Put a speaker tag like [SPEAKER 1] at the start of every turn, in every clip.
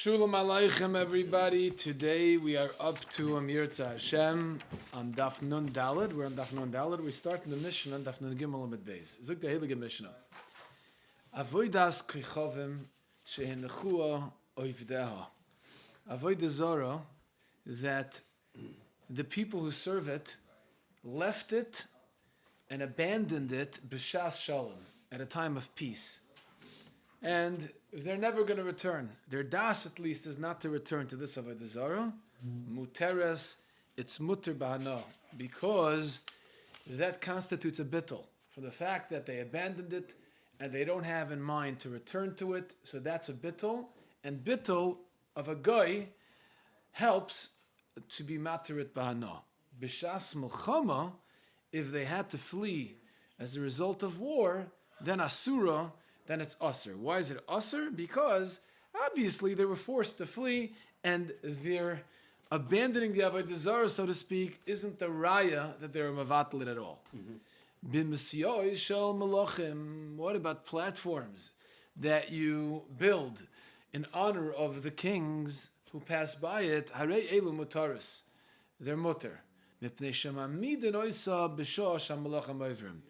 [SPEAKER 1] Shalom Aleichem, everybody. Today we are up to Amir Hashem on Daf Nun Daled. We're on Daf Nun Daled. We start in the Mishnah on Daf Nun Gimel Amid Beis. Zuk the Heilige Mishnah. Avodas Kichovim Shehenechua Oivdeha. Avodah Zarah, that the people who serve it left it and abandoned it b'shas shalom, at a time of peace. And they're never going to return. Their das, at least, is not to return to this Avodah Zarah. Muteres, it's muter b'hana, because that constitutes a bittul. For the fact that they abandoned it and they don't have in mind to return to it, so that's a bittul. And bittul of a guy helps to be materit b'hana. B'shas milchama, if they had to flee as a result of war, then asura, then it's usr. Why is it usr? Because obviously they were forced to flee, and their abandoning the Avodah Zarah, so to speak, isn't the raya that they were mavatal at all. B'misyoy shel malachim. What about platforms that you build in honor of the kings who pass by it? Harei elu mutaris. They're mutter. Mipnei shemamidin oisa b'shah shamalachim oivrim.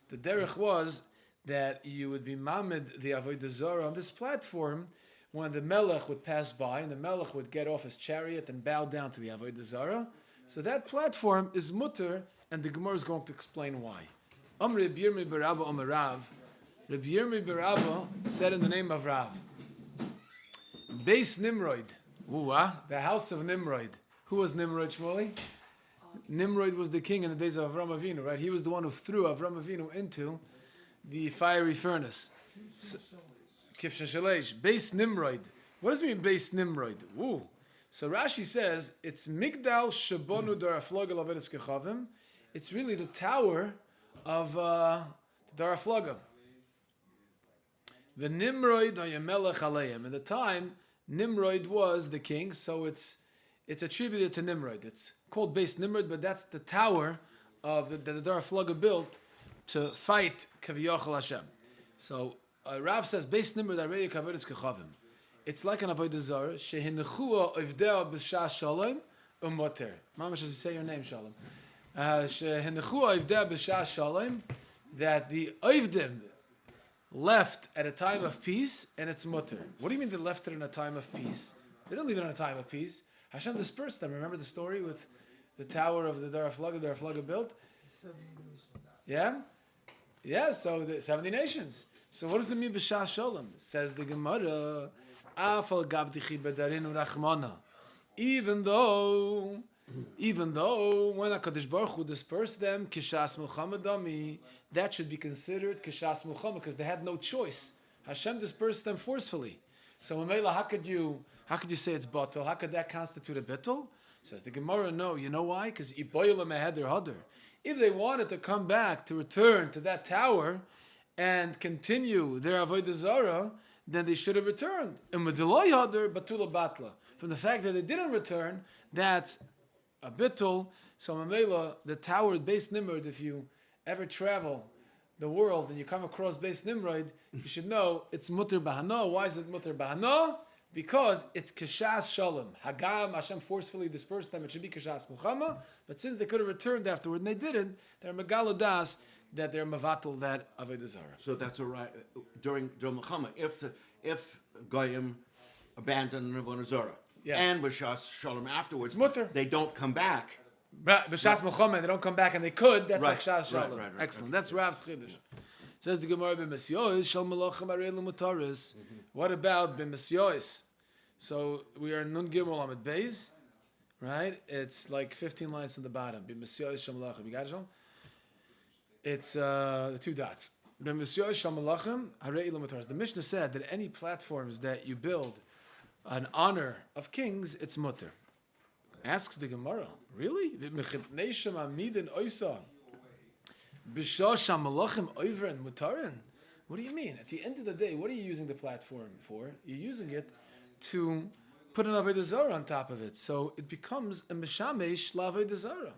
[SPEAKER 1] The derech was that you would be mamid the Avodah Zarah on this platform when the melech would pass by, and the melech would get off his chariot and bow down to the Avodah Zarah. So that platform is mutter, and the Gemara is going to explain why. Rabbi Yirmi Barabba Omer Rav. Rabbi Yirmi Barabba said in the name of Rav, Beis Nimrod, the house of Nimrod. Who was Nimrod, Shmuley? Nimrod was the king in the days of Avram Avinu, right? He was the one who threw Avram Avinu into the fiery furnace. Kifsha Shalesh. Beis Nimrod. What does it mean, Beis Nimrod? Woo. So Rashi says it's Migdal Shabonu Darafloga Lavedes Kechavim. It's really the tower of the Darafloga. The Nimrod Hayamelech Aleim. In the time, Nimrod was the king, so it's attributed to Nimrod. It's called Beis Nimrod, but that's the tower of the Darafloga built to fight Kaviyachal Hashem. So Rav says, Beis Nimrod Arei Kavedes Kechavim. It's like an Avodah Zarah. Shehenechua Oivdea B'shas Shalom Umoter. Mamash, as you say your name, Shalom. Shehenechua Oivdea B'shas Shalom. That the Oivdim left at a time of peace, and it's mutter. What do you mean they left it in a time of peace? They didn't leave it in a time of peace. Hashem dispersed them. Remember the story with the tower of the Daraflaga built? Yeah? Yeah, so the 70 nations. So what does it mean b'shas shalom? Says the Gemara, Afal gabdichi bedarinu rachmana. Even though when HaKadosh Baruch Hu dispersed them, kishas milchama dami, that should be considered kishas milchama, because they had no choice. Hashem dispersed them forcefully. So Mamela, how could you say it's batal? How could that constitute a bittul? Says the Gemara, no. You know why? Because iboyla meheder hadar. If they wanted to come back, to return to that tower and continue their Avodah Zarah, then they should have returned. From the fact that they didn't return, that's a bittul. So Mamela, the tower at Beis Nimrod, if you ever travel the world and you come across Beis Nimrod, you should know it's mutter bahana. Why is it mutter bahana? Because it's kishas shalom. Hagam, Hashem forcefully dispersed them. It should be kishas muchama. But since they could have returned afterward and they didn't, they're megalodas that they're mavatal that Avodah Zarah.
[SPEAKER 2] So that's a right during muchama. If goyim abandon Avodah Zarah and b'shas shalom afterwards,
[SPEAKER 1] mutter.
[SPEAKER 2] They don't come back.
[SPEAKER 1] B'shas muchama, they don't come back and they could. That's like kishas shalom.
[SPEAKER 2] Right.
[SPEAKER 1] Excellent. That's Rav's chiddush. Says the Gemara b'misyois shal malachim arei l'mutaris. What about b'misyois? So we are nun gimel amid beis, right? It's like 15 lines from the bottom. B'misyois shal malachim. You got it, Shal? It's the two dots. B'misyois shal malachim arei l'mutaris. The Mishnah said that any platforms that you build in honor of kings, it's mutter. Asks the Gemara, really? V'mechipnei shemamidin oisa. What do you mean? At the end of the day, what are you using the platform for? You're using it to put an Avodah Zarah on top of it. So it becomes a Mishamesh L'Avodah Zarah.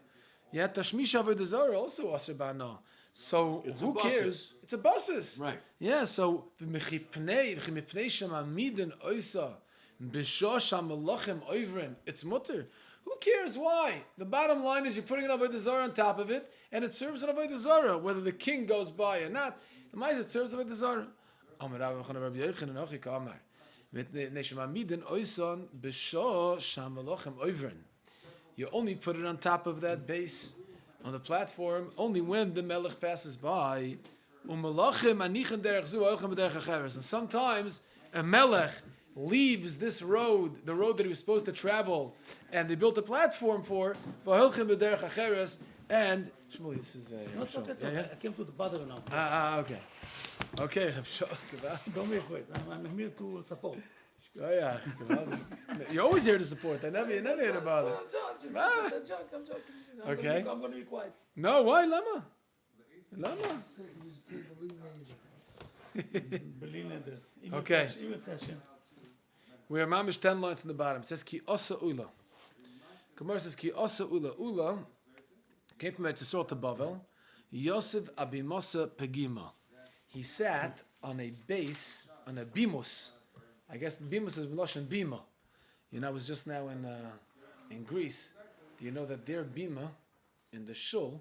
[SPEAKER 1] Yet Tashmish Avodah Zarah also Aser Ba'ana. So
[SPEAKER 2] it's
[SPEAKER 1] who cares? It's a buses.
[SPEAKER 2] Right.
[SPEAKER 1] Yeah, so V'mechipnei shemamidin oisa B'shosh hamalachim oivrin. It's mutter. Who cares why? The bottom line is you're putting an Avodah Zarah on top of it, and it serves an Avodah Zarah, whether the king goes by or not. The mais it serves Avodah Zarah. Amar Rabbi Yochanan Rabbi Yochanan Kamar. You only put it on top of that base, on the platform, only when the melech passes by. And sometimes a melech leaves this road, the road that he was supposed to travel, and they built a platform for, and Shmuel, this is
[SPEAKER 3] No, it's okay. I came to the bother now.
[SPEAKER 1] okay. Okay,
[SPEAKER 3] Don't be afraid. I'm here to support.
[SPEAKER 1] oh yeah. You're always here to support. You're never here to bother.
[SPEAKER 3] I'm joking.
[SPEAKER 1] Okay.
[SPEAKER 3] I'm going to be quiet.
[SPEAKER 1] No, why? Lama? Okay. We are mamish 10 lines in the bottom. It says ki osa ula. Gemara says ki osa ula. Ula came from Eretz Yisrael to Bavel. Yosef abimosa pegima. He sat on a base, on a bimus. I guess the bimus is Meloshan bima. You know, I was just now in Greece. Do you know that their bima in the shul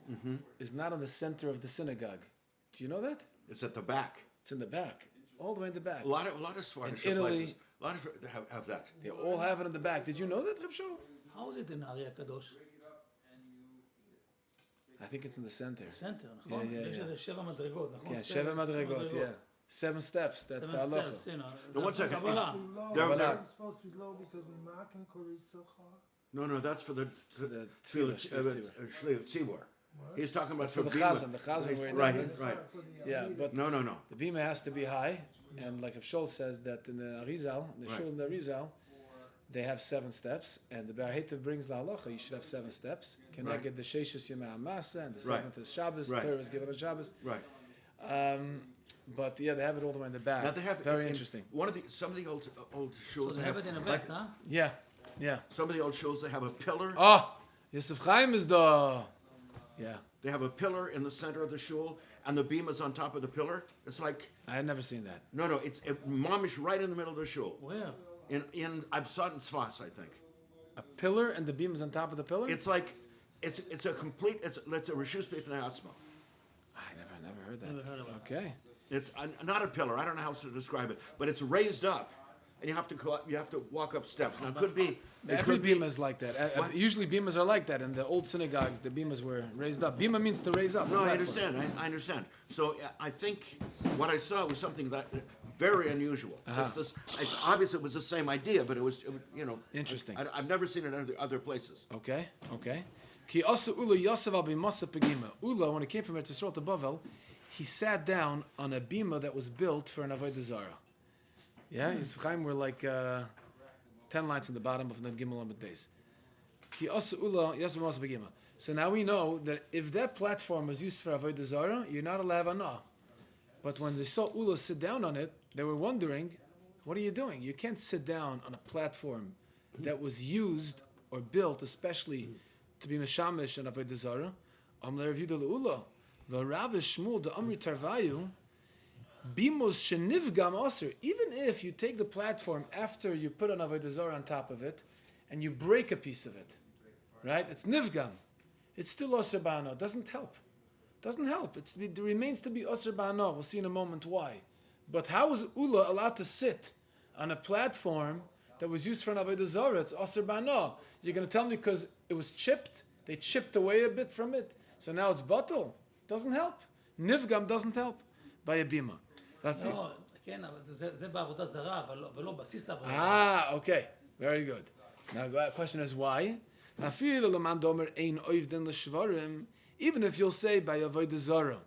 [SPEAKER 1] is not on the center of the synagogue? Do you know that?
[SPEAKER 2] It's at the back.
[SPEAKER 1] It's in the back, all the way in the back.
[SPEAKER 2] A lot of Spanish
[SPEAKER 1] In Italy,
[SPEAKER 2] places. A lot of have that.
[SPEAKER 1] They all have it in the back. Did you know that, Reb Shul?
[SPEAKER 3] How is it in Ari Kadosh?
[SPEAKER 1] I think it's in the center.
[SPEAKER 3] Center,
[SPEAKER 1] Yeah,
[SPEAKER 3] נכון?
[SPEAKER 1] yeah,
[SPEAKER 3] יש
[SPEAKER 1] yeah.
[SPEAKER 3] איזה 7 מדרגות, נכון?
[SPEAKER 1] Yeah, Sheva Madregot, yeah. 7 steps, that's the
[SPEAKER 3] 7
[SPEAKER 1] halacha.
[SPEAKER 3] steps, you know.
[SPEAKER 2] No, one second.
[SPEAKER 3] Kabbalah.
[SPEAKER 2] They're-
[SPEAKER 4] It's supposed to be low because we mark and Korisachar.
[SPEAKER 2] No, that's for the
[SPEAKER 1] the tefillah,
[SPEAKER 2] Tzibur. He's talking about
[SPEAKER 1] For the
[SPEAKER 2] Bima.
[SPEAKER 1] chazan, the chazan where he
[SPEAKER 2] Right,
[SPEAKER 1] needs.
[SPEAKER 2] right.
[SPEAKER 1] Yeah, but
[SPEAKER 2] No.
[SPEAKER 1] the bima has to be high, and like Shul says that in the Arizal, the
[SPEAKER 2] Right.
[SPEAKER 1] shul in the Arizal, they have 7 steps, and the Bar Hetev brings the halacha. You should have 7 steps. Can I
[SPEAKER 2] Right.
[SPEAKER 1] get the Sheishis Yemei Hamasa, and the
[SPEAKER 2] Right.
[SPEAKER 1] 7th is Shabbos,
[SPEAKER 2] Right.
[SPEAKER 1] 3rd is given on Shabbos.
[SPEAKER 2] Right.
[SPEAKER 1] But yeah, they have it all the way in the back.
[SPEAKER 2] Now they have
[SPEAKER 1] Very
[SPEAKER 2] in
[SPEAKER 1] interesting.
[SPEAKER 2] some of the old
[SPEAKER 3] So
[SPEAKER 2] shuls
[SPEAKER 3] they have it in the back, huh?
[SPEAKER 1] Yeah, yeah.
[SPEAKER 2] some of the old shuls they have a pillar.
[SPEAKER 1] Oh, Yosef Chaim is the. Yeah,
[SPEAKER 2] They have a pillar in the center of the shul, and the beam is on top of the pillar. It's like
[SPEAKER 1] I had never seen that.
[SPEAKER 2] no, it's mamish right in the middle of the shul.
[SPEAKER 3] Where?
[SPEAKER 2] In I saw it in Sfas, I think.
[SPEAKER 1] A pillar and the beam is on top of the pillar.
[SPEAKER 2] It's like it's a complete it's a reshus b'fnei atzma.
[SPEAKER 1] I never heard that.
[SPEAKER 3] Never heard of it.
[SPEAKER 1] Okay.
[SPEAKER 2] It's not a pillar. I don't know how to describe it, but it's raised up, and you have to walk up steps. Now it could be
[SPEAKER 1] Every bima is like that.
[SPEAKER 2] What?
[SPEAKER 1] Usually bimas are like that. In the old synagogues, the bimas were raised up. Bima means to raise up.
[SPEAKER 2] No, I
[SPEAKER 1] Platform.
[SPEAKER 2] understand. I understand. So I think what I saw was something that very unusual. It's obvious it was the same idea, but it was
[SPEAKER 1] Interesting.
[SPEAKER 2] I've never seen it in other places.
[SPEAKER 1] Okay. Ki asa ula Yosef al bimasa pegima. Ula, when he came from Eretz Yisrael to Bavel, he sat down on a bima that was built for an Avodah Zarah. Yeah, Yosef Chaim were like 10 lines in the bottom of the Gimel Amid base. Ki asa ula Yosef al bimasa pegima. So now we know that if that platform was used for Avodah Zarah, you're not allowed to have anah. But when they saw Ula sit down on it, they were wondering, what are you doing? You can't sit down on a platform that was used or built especially to be meshamish and avodah zarah. Amar Rav Yudah leula, v'Rav Shmuel de Amri Tarvayu, bimos shenivgam aser. Even if you take the platform after you put an avodah zarah on top of it, and you break a piece of it, right? It's nivgam. It's still aser ba'ano. It doesn't help. It remains to be aser ba'ano. We'll see in a moment why. But how is Ula allowed to sit on a platform that was used for an avodah zarah? It's aser ba'ano. You're going to tell me because it was chipped, they chipped away a bit from it, so now it's batal. Doesn't help. Nivgam doesn't help by a bima.
[SPEAKER 3] לא, כן, אבל זה בעבודה זרה, אבל לא בסיס לעבודה זרה.
[SPEAKER 1] Okay. Very good. Now the question is why? Even if you'll say by avodah zarah,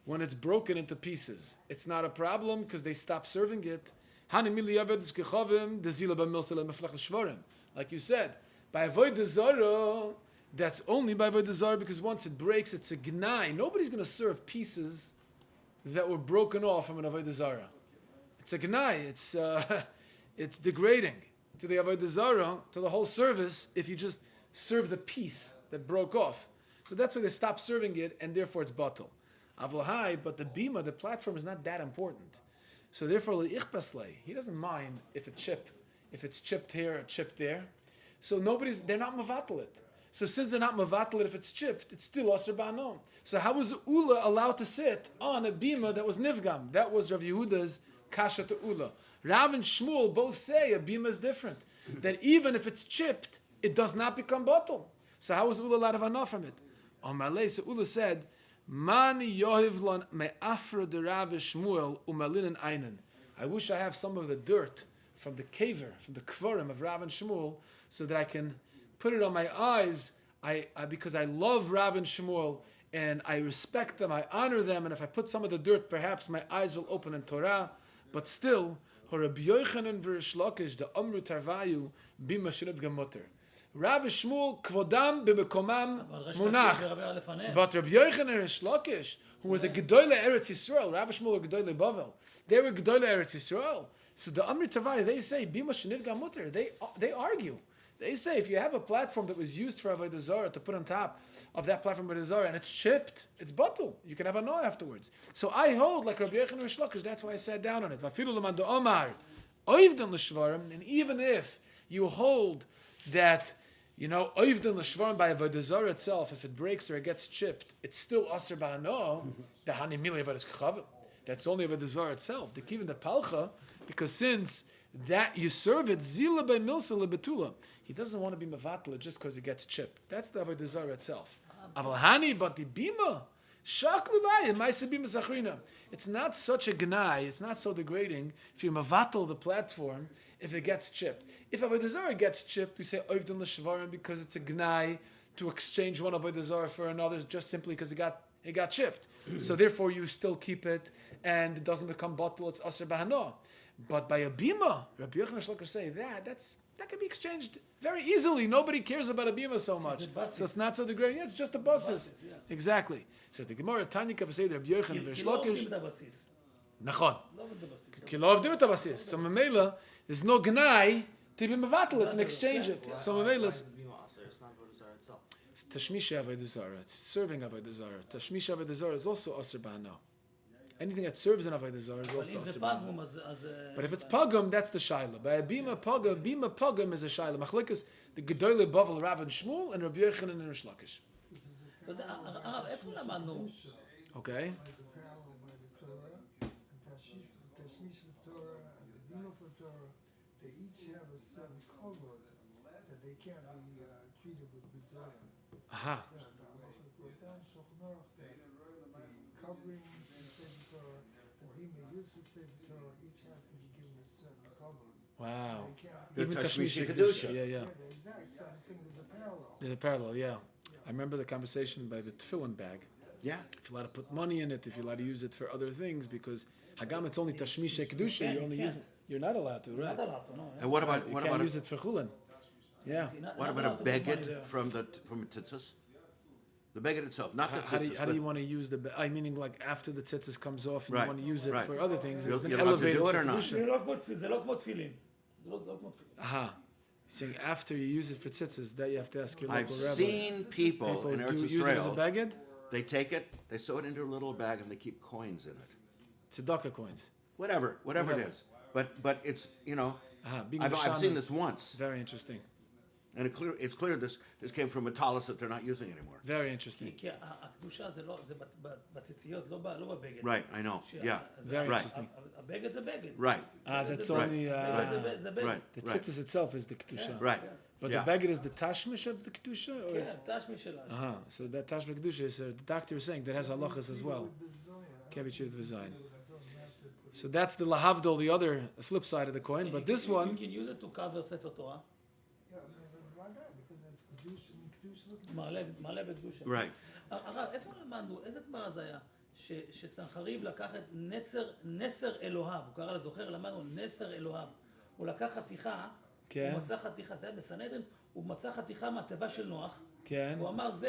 [SPEAKER 1] when it's broken into pieces, it's not a problem because they stop serving it. Like you said, by avodah zarah, that's only by avodah zarah because once it breaks, it's a gnai. Nobody's going to serve pieces that were broken off from an avodah zarah. It's a gnai. It's degrading to the avodah zarah, to the whole service, if you just serve the piece that broke off. So that's why they stop serving it, and therefore it's batal. Avlahai, but the bima, the platform, is not that important. So therefore, he doesn't mind if a chip if it's chipped here or chipped there. So they're not mevatel it. So since they're not mevatel it if it's chipped, it's still aser ba'anon. So how was Ula allowed to sit on a bima that was nivgam? That was Rav Yehuda's kasha to Ula. Rav and Shmuel both say a bima is different. That even if it's chipped, it does not become bottle. So how was Ula allowed to have enough from it? Amalei, so Ula said, Mani yohiv lon me'afra de Rav Shmuel umalinen einen. I wish I have some of the dirt from the kaver, from the kvarim of Rav and Shmuel, so that I can put it on my eyes, because I love Rav and Shmuel, and I respect them, I honor them, and if I put some of the dirt, perhaps my eyes will open in Torah, but still, Rabbi Yochanan v'Rish Lakish, the Amru Tarvayu, bima sheniv gemuter. Rav and Shmuel, kvodam b'mekomam munach. But Rabbi Yochanan and Rish Lakish, who were the Gedolei Eretz Yisrael, Rav and Shmuel were Gedolei Bavel, they were Gedolei Eretz Yisrael. So the Amru Tarvayu, they say, bima sheniv gemuter. They argue. They say if you have a platform that was used for Avodah Zarah to put on top of that platform Avodah Zarah and it's chipped, it's batul. You can have a no afterwards. So I hold like Rabbi Yochanan Rish Lakish. That's why I sat down on it. And even if you hold that, oivden l'shvarim by Avodah Zarah itself, if it breaks or it gets chipped, it's still aser ba'ano. The hani mili avodas kachavim. That's only Avodah Zarah itself. The kivin the palcha, because since that you serve it zila by milsa lebetula. He doesn't want to be mevatel just because it gets chipped. That's the Avodah Zarah itself. Avalhani, but the bima shaklulay and ma'aseh bima zachrina. It's not such a gnai. It's not so degrading if you mevatel the platform if it gets chipped. If Avodah Zarah gets chipped, we say oivden l'shvarim because it's a gnai to exchange one Avodah Zarah for another just simply because it got chipped. So therefore you still keep it and it doesn't become batel. It's aser b'hano. But by a bima, Rabbi Yochanan Shloker say that can be exchanged very easily. Nobody cares about a bima so much, so it's not so degrading. Yeah, it's just the buses. Yeah. Exactly. Says the Gemara, Tanya Kavasei Rabbi Yochanan Shloker. Nachon. Kilov dimet abasis. So Mamela, there's no gnai to be mevatel it and exchange it. So Mamela, it's Tashmisha Avodah Zarah. It's serving Avodah Zarah. Tashmisha Avodah Zarah is also aser b'hano. Anything that serves an Avodah Zarah is also aser b'hano. But if it's pagum, that's the shaila. By a bima pagum is a shaila. Machlekes the Gedolei Bavel Rav and Shmuel and Rabbi Yochanan and Rish Lakish. Okay.
[SPEAKER 4] There's a parallel by the Torah, and Tashmish for Torah and the Bima for Torah. They each have a certain cover that they can't be treated with bizayon.
[SPEAKER 1] Aha.
[SPEAKER 4] The halacha brought down Shulchan Aruch that the covering in Sefer Torah, the Bima used for Sefer Torah, each has to be given a certain cover.
[SPEAKER 1] Wow.
[SPEAKER 4] They can't be.
[SPEAKER 1] Even
[SPEAKER 2] Tashmish
[SPEAKER 1] Tashmish
[SPEAKER 2] Kedusha.
[SPEAKER 1] Yeah.
[SPEAKER 4] Yeah, the exact same thing. There's a parallel.
[SPEAKER 1] There's a parallel, yeah. I remember the conversation by the tefillin bag.
[SPEAKER 2] Yeah.
[SPEAKER 1] If you're allowed to put money in it, if you're allowed to use it for other things, because Hagam it's only Tashmish Kedusha, you're only using. You're not allowed to, right?
[SPEAKER 2] And what about
[SPEAKER 1] You can't use it for chulin. Yeah.
[SPEAKER 2] what about a beged from tzitzis? The beged itself, not the tzitzis.
[SPEAKER 1] How do you want to use the? Meaning like after the tzitzis comes off and
[SPEAKER 2] Right,
[SPEAKER 1] you want to use it
[SPEAKER 2] right.
[SPEAKER 1] for other things. It's been
[SPEAKER 2] You're allowed to
[SPEAKER 1] elevated
[SPEAKER 2] do it
[SPEAKER 1] for
[SPEAKER 2] or not?
[SPEAKER 1] kedusha.
[SPEAKER 3] זה לא כמו תפילין. זה לא כמו תפילין.
[SPEAKER 1] Aha. Saying after you use it for tzitzis, that you have to ask your
[SPEAKER 2] I've
[SPEAKER 1] local rabbi.
[SPEAKER 2] seen people in
[SPEAKER 1] do
[SPEAKER 2] Eretz
[SPEAKER 1] use it as a
[SPEAKER 2] Yisrael,
[SPEAKER 1] baguette?
[SPEAKER 2] they take it, they sew it into a little bag, and they keep coins in it.
[SPEAKER 1] Tzedakah coins.
[SPEAKER 2] Whatever it is. But it's,
[SPEAKER 1] Aha. Being
[SPEAKER 2] I've
[SPEAKER 1] Mishana.
[SPEAKER 2] seen this once,
[SPEAKER 1] Very interesting.
[SPEAKER 2] and it's clear this came from a talus that they're not using anymore.
[SPEAKER 1] Very interesting.
[SPEAKER 3] כי הקדושה זה לא, זה בציציות, לא בבגד.
[SPEAKER 2] Right, I know. Yeah.
[SPEAKER 1] Very
[SPEAKER 2] Right.
[SPEAKER 1] interesting.
[SPEAKER 3] הבגד זה בגד.
[SPEAKER 2] Right.
[SPEAKER 1] That's
[SPEAKER 2] Right.
[SPEAKER 1] only
[SPEAKER 3] זה בגד.
[SPEAKER 2] Right.
[SPEAKER 1] the
[SPEAKER 2] Right.
[SPEAKER 1] tzitzis itself is the kedusha.
[SPEAKER 2] Right.
[SPEAKER 1] But
[SPEAKER 2] Yeah.
[SPEAKER 1] the baguette is the tashmish of the kedusha, or
[SPEAKER 3] כן,
[SPEAKER 1] it's
[SPEAKER 3] תשמי שלה.
[SPEAKER 1] so that tashmish kedusha is the doctor is saying that has halachas as well.
[SPEAKER 4] Bizayon.
[SPEAKER 1] Can't be treated with zayin. So that's the lahavdol, the other flip side of the coin. But this
[SPEAKER 3] You
[SPEAKER 1] one,
[SPEAKER 3] can use it to cover ספר תורה.
[SPEAKER 4] Yeah, why not? Because that's Kedusha.
[SPEAKER 3] מלא בקדושה.
[SPEAKER 2] Right.
[SPEAKER 3] הרב, איפה למדנו? איזה גמרא זה היה? שסנחריב לקח את נסר אלוהיו, הוא קרא לזוכר, למדנו נסר אלוהיו. הוא לקח חתיכה,
[SPEAKER 1] כן.
[SPEAKER 3] הוא מצא חתיכה, זה היה בסנהדרין, הוא מצא חתיכה מהתיבה של נוח,
[SPEAKER 1] כן.
[SPEAKER 3] הוא אמר זה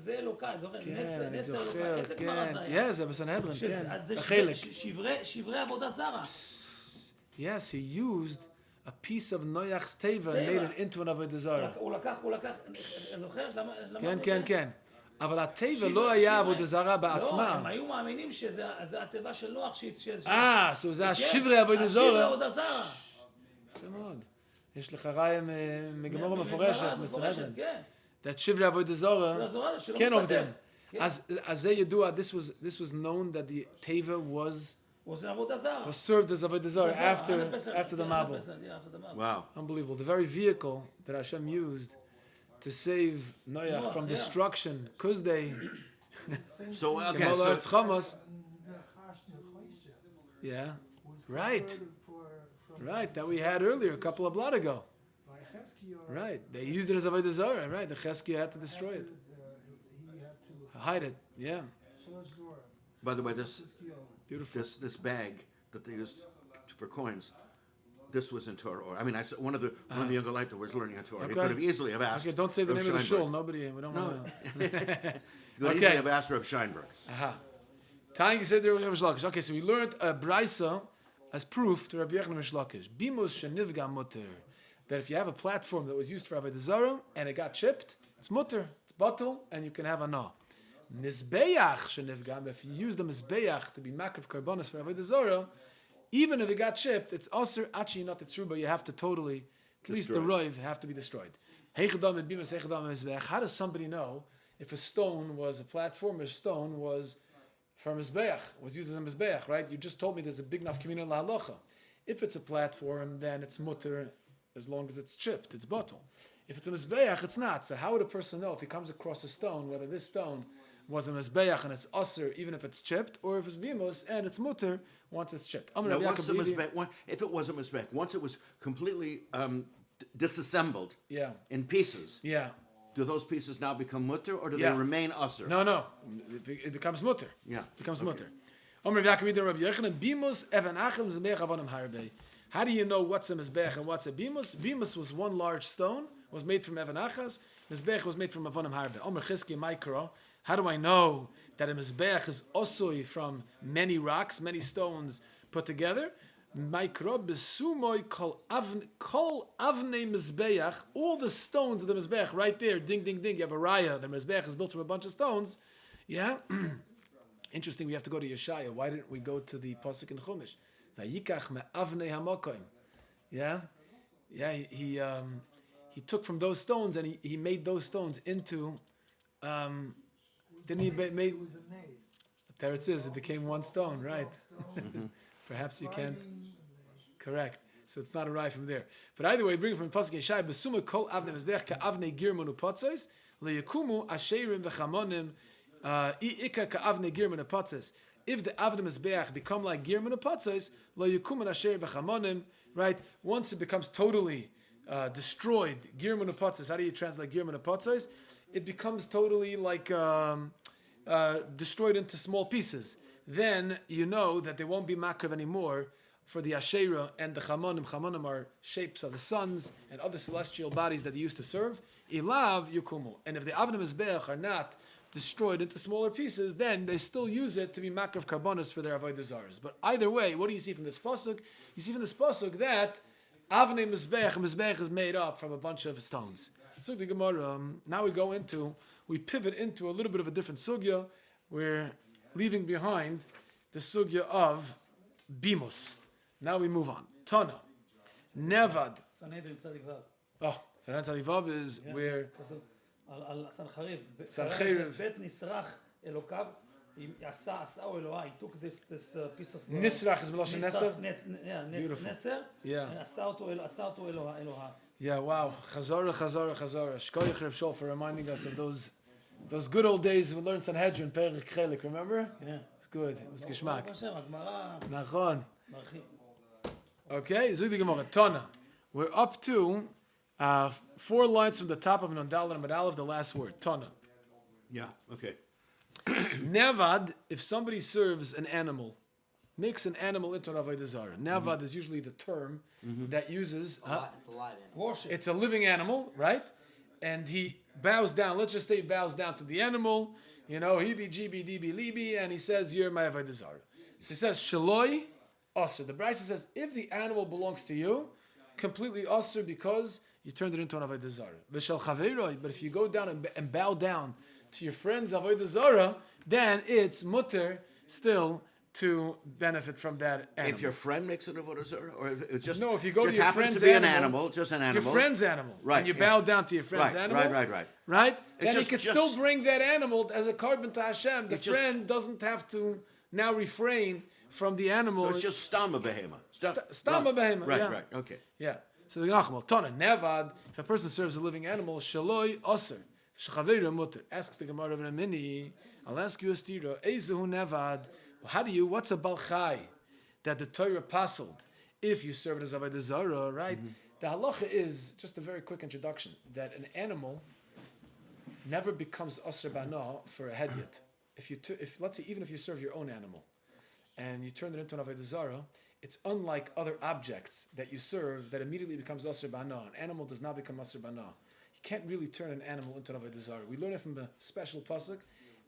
[SPEAKER 3] אלוקאי, זוכר,
[SPEAKER 1] כן, אני
[SPEAKER 3] נסר אלוקאי,
[SPEAKER 1] זוכר,
[SPEAKER 3] איזה גמרא
[SPEAKER 1] כן.
[SPEAKER 3] זה היה?
[SPEAKER 1] Yes, זה בסנהדרין, כן.
[SPEAKER 3] אז זה
[SPEAKER 1] החלק.
[SPEAKER 3] שברי עבודה זרה.
[SPEAKER 1] Yes, he used a piece of Noach's teva and made it into an Avodah Zarah.
[SPEAKER 3] הוא לקח, זוכר?
[SPEAKER 1] כן, כן, כן. אבל הטבע לא היה עבודה זרה
[SPEAKER 3] לא,
[SPEAKER 1] בעצמה.
[SPEAKER 3] הם היו מאמינים שזה התיבה של נוח,
[SPEAKER 1] so זה השברי עבודה זרה.
[SPEAKER 3] עבודה זרה.
[SPEAKER 1] יפה מאוד. יש לך ראיה מגמורה מפורשת, מסנהדרין.
[SPEAKER 3] כן.
[SPEAKER 1] That Shivra Avodah Zarah
[SPEAKER 3] שלא
[SPEAKER 1] כן
[SPEAKER 3] מתבטל.
[SPEAKER 1] עובדים.
[SPEAKER 3] כן.
[SPEAKER 1] אז זה ידוע, this was known that the teva was
[SPEAKER 3] הוא עושה עבודה זרה.
[SPEAKER 1] served as Avodah Zarah after
[SPEAKER 3] 100%,
[SPEAKER 1] the
[SPEAKER 3] כן,
[SPEAKER 1] Mabul.
[SPEAKER 3] 100%, yeah, after the Mabul.
[SPEAKER 2] Wow.
[SPEAKER 1] Unbelievable. The very vehicle that Hashem used to save Noach from
[SPEAKER 3] yeah.
[SPEAKER 1] destruction, because they
[SPEAKER 2] So okay,
[SPEAKER 1] Gemara
[SPEAKER 2] so
[SPEAKER 1] Eretz Chamas.
[SPEAKER 4] Nachash Nechoishes
[SPEAKER 1] Yeah,
[SPEAKER 4] was
[SPEAKER 1] right,
[SPEAKER 4] converted from
[SPEAKER 1] right. That we had earlier a couple of blood ago.
[SPEAKER 4] by Cheskiah.
[SPEAKER 1] Right, they used it as Avodah Zarah. Right, the Cheskia had to destroy it,
[SPEAKER 4] He had to
[SPEAKER 1] hide it. Yeah,
[SPEAKER 4] Shlosh Dor.
[SPEAKER 2] by the way, this
[SPEAKER 4] Cheskiah.
[SPEAKER 1] beautiful.
[SPEAKER 2] this bag that they used for coins, this was in Torah. Or I mean, one of the younger light that was learning in Torah. He
[SPEAKER 1] Okay.
[SPEAKER 2] could have easily have asked.
[SPEAKER 1] Okay, don't say the
[SPEAKER 2] Rav
[SPEAKER 1] name of the shul.
[SPEAKER 2] Scheinberg.
[SPEAKER 1] Nobody, we don't want to.
[SPEAKER 2] He could
[SPEAKER 1] Okay.
[SPEAKER 2] easily have asked Rav Scheinberg.
[SPEAKER 1] Aha. Tying you said there was Lakish. Okay, so we learned a brisa as proof to Rabbi Yochanan Lakish. Bimos shenivga mutter. That if you have a platform that was used for Avodah Zarah and it got chipped, it's mutter, it's bottle, and you can have a na. Mizbeach shenivga. If you use the mizbeach to be makriv karbonis for Avodah Zarah, even if it got chipped, it's aser achi not tzruba. You have to totally, at least the roiv have to be destroyed. Heichadam and bimas heichadam mizbeach. How does somebody know if a stone was a platform, or a stone was from Mizbeach, was used as a Mizbeach, right? You just told me there's a big enough community la halacha. If it's a platform, then it's mutter as long as it's chipped, it's bottle. If it's a Mizbeach, it's not. So how would a person know if he comes across a stone, whether this stone was a Mizbeach and it's usher, even if it's chipped, or if it's bimos and it's mutter once it's chipped?
[SPEAKER 2] Now, once the mizbech, if it was a mizbech, once it was completely disassembled
[SPEAKER 1] Yeah.
[SPEAKER 2] in pieces,
[SPEAKER 1] Yeah.
[SPEAKER 2] do those pieces now become mutter or do
[SPEAKER 1] Yeah.
[SPEAKER 2] they remain usher?
[SPEAKER 1] No. It becomes mutter.
[SPEAKER 2] Yeah.
[SPEAKER 1] It becomes mutter. Omer Rabbi Yochanan, bimos even achem zmeich avonim harbe. How do you know what's a mizbech and what's a bimos? Bimos was one large stone, was made from even achas. Mizbech was made from avonim harbe. Omer Chizki Mikro. How do I know that a mizbech is osoi from many rocks, many stones put together? Mikro besumoy kol avnei mizbeach. All the stones of the mizbeach right there, ding ding ding. You have a raya. The mizbeach is built from a bunch of stones. Yeah. Interesting. We have to go to Yeshaya. Why didn't we go to the pasuk in Chumash? Vayikach me'avnei hamakoim. Yeah. Yeah. He took from those stones and he made those stones into. Didn't he make?
[SPEAKER 4] It was a nace.
[SPEAKER 1] There it is. It became one stone, right?
[SPEAKER 4] Stone,
[SPEAKER 1] Perhaps you can't.
[SPEAKER 4] writing,
[SPEAKER 1] Correct. So it's not a right from there. But either way, bring it from Pasuk Yeshai. Besuma kol avnei mizbech ka avnei girmon upatzos leyekumu asherim v'chamonim i'ika ka avnei girmon upatzos. If the avnei mizbech become like girmon upatzos leyekumu asherim v'chamonim, right? Once it becomes totally destroyed, girmon upatzos. How do you translate girmon upatzos? It becomes totally like destroyed into small pieces. Then you know that there won't be makriv anymore for the Asherah and the Chamonim. Chamonim are shapes of the suns and other celestial bodies that they used to serve. Ilav yukumu. And if the Avnei Mizbeach are not destroyed into smaller pieces, then they still use it to be makriv karbonos for their Avodah Zarahs. But either way, what do you see from this pasuk? You see from this pasuk that Avnei Mizbeach is made up from a bunch of stones. So the Gemara, now we pivot into a little bit of a different sugya. We're leaving behind the sugya of bimos. Now we move on. Tana. Nevad.
[SPEAKER 3] סנהדרין צדיק ו'.
[SPEAKER 1] Oh, Sanan Tzadivav is where
[SPEAKER 3] כתוב על סנחריב.
[SPEAKER 1] סנחריב.
[SPEAKER 3] בית נסרח אלוקיו, עשהו אלוהי. He took this piece of...
[SPEAKER 1] Nisrach is Meloshe Neser.
[SPEAKER 3] Beautiful. נסר.
[SPEAKER 1] Yeah.
[SPEAKER 3] עשה אותו אלוהה.
[SPEAKER 1] Yeah, wow. Chazara. Shkoyach Reb Shol for reminding us of those good old days when we learned Sanhedrin, Perek Chelik, remember?
[SPEAKER 3] כן.
[SPEAKER 1] It's good. It was geschmack.
[SPEAKER 3] ברוך השם, הגמרא
[SPEAKER 1] Nachon.
[SPEAKER 3] מרחיב.
[SPEAKER 1] Okay, Zug the Gemara. Tana. We're up to 4 lines from the top of Nondal and Aleph, the last word. Tana.
[SPEAKER 2] Yeah, okay.
[SPEAKER 1] Nevad, if somebody serves an animal, makes an animal into an Avodah Zarah. Nevad is usually the term that uses...
[SPEAKER 5] It's a live animal.
[SPEAKER 3] Worship.
[SPEAKER 1] It's a living animal, right? And he bows down. Let's just say he bows down to the animal. You know, he be GB, DB, Libi, and he says, "You're my Avodah Zarah." So he says, "Shaloi, Aser." The Brisa says, if the animal belongs to you, completely Aser because you turned it into an Avodah Zarah. V'shel chaveroi, but if you go down and bow down to your friend's Avodah Zarah, then it's mutter still to benefit from that animal.
[SPEAKER 2] If your friend makes an avodah zarah, or if it just
[SPEAKER 1] No, if you go
[SPEAKER 2] just
[SPEAKER 1] to your
[SPEAKER 2] happens
[SPEAKER 1] friend's
[SPEAKER 2] to be
[SPEAKER 1] animal,
[SPEAKER 2] an animal, just an animal,
[SPEAKER 1] your friend's animal,
[SPEAKER 2] Right,
[SPEAKER 1] and you
[SPEAKER 2] yeah.
[SPEAKER 1] bow down to your friend's
[SPEAKER 2] Right,
[SPEAKER 1] animal,
[SPEAKER 2] right.
[SPEAKER 1] then
[SPEAKER 2] It's
[SPEAKER 1] you
[SPEAKER 2] just-
[SPEAKER 1] could
[SPEAKER 2] just-
[SPEAKER 1] still bring that animal as a carbon to Hashem. The
[SPEAKER 2] It's just-
[SPEAKER 1] friend doesn't have to now refrain from the animal.
[SPEAKER 2] So it's just stama behema.
[SPEAKER 1] Stama behema,
[SPEAKER 2] Right,
[SPEAKER 1] yeah.
[SPEAKER 2] right, okay.
[SPEAKER 1] Yeah. So the Nachmal, Tana, Nevad, if a person serves a living animal, Shaloi Aser, Shechavera Mutter. Asks the Gemara of Ramini, I'll ask you a stira, Ezehu Nevad, what's a Balchai that the Torah puzzled if you serve it as Avodah Zarah, right? The halacha is, just a very quick introduction, that an animal never becomes Aser Bana for a hedyot. If let's say, even if you serve your own animal, and you turn it into an Avodah Zarah, it's unlike other objects that you serve that immediately becomes Asr Bana. An animal does not become Asr Bana. You can't really turn an animal into an Avodah Zarah. We learn it from a special pasuk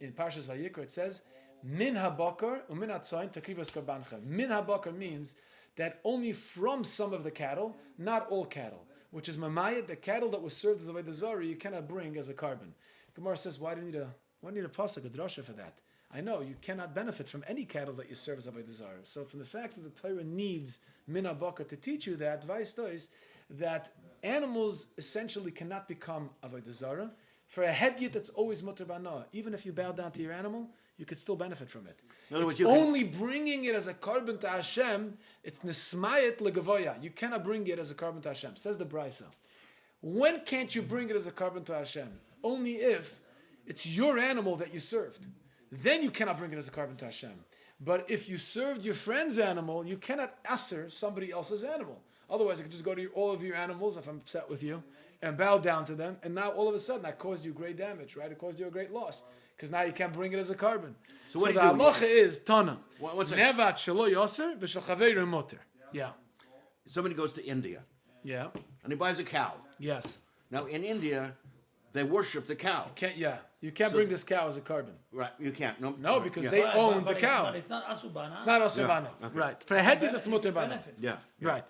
[SPEAKER 1] in Parshas Vayikra. It says, Min habakar umin hatzayin takrivas karbancha. Min habakar means that only from some of the cattle, not all cattle, which is mamayat, the cattle that was served as Avodah Zarah, you cannot bring as a carbon. Gemara says, why do you need a pasuk, a drasha for that? I know you cannot benefit from any cattle that you serve as Avodah Zarah. So from the fact that the Torah needs min habakar to teach you that, that animals essentially cannot become Avodah Zarah. For a hedyot that's always mutar bana, even if you bow down to your animal, you could still benefit from it.
[SPEAKER 2] In other words,
[SPEAKER 1] It's
[SPEAKER 2] you can-
[SPEAKER 1] only bringing it as a carbon to Hashem. It's nismayet legavoya. You cannot bring it as a carbon to Hashem. Says the Brisa. When can't you bring it as a carbon to Hashem? Only if it's your animal that you served. Then you cannot bring it as a carbon to Hashem. But if you served your friend's animal, you cannot aser somebody else's animal. Otherwise, I could just go to all of your animals, if I'm upset with you, and bow down to them, and now all of a sudden that caused you great damage, right? It caused you a great loss. Because now you can't bring it as a carbon.
[SPEAKER 2] So what
[SPEAKER 1] the
[SPEAKER 2] do you do?
[SPEAKER 1] halacha is, Tana,
[SPEAKER 2] One second.
[SPEAKER 1] nevat shelo yoser v'shel chaveru moter. Yeah.
[SPEAKER 2] Somebody goes to India
[SPEAKER 1] Yeah.
[SPEAKER 2] and he buys a cow.
[SPEAKER 1] Yes.
[SPEAKER 2] Now in India, they worship the cow.
[SPEAKER 1] You can't bring this cow as a carbon.
[SPEAKER 2] Right, you can't.
[SPEAKER 1] No, because
[SPEAKER 2] yeah.
[SPEAKER 1] they
[SPEAKER 3] But-
[SPEAKER 1] own
[SPEAKER 3] but
[SPEAKER 1] the cow.
[SPEAKER 3] But it's not Asur Bana.
[SPEAKER 1] It's not Asur
[SPEAKER 2] Yeah,
[SPEAKER 1] Bana.
[SPEAKER 2] okay.
[SPEAKER 1] Right. For a hedyot, it's mutter bana.
[SPEAKER 3] Benefit.
[SPEAKER 2] Yeah.
[SPEAKER 1] Right.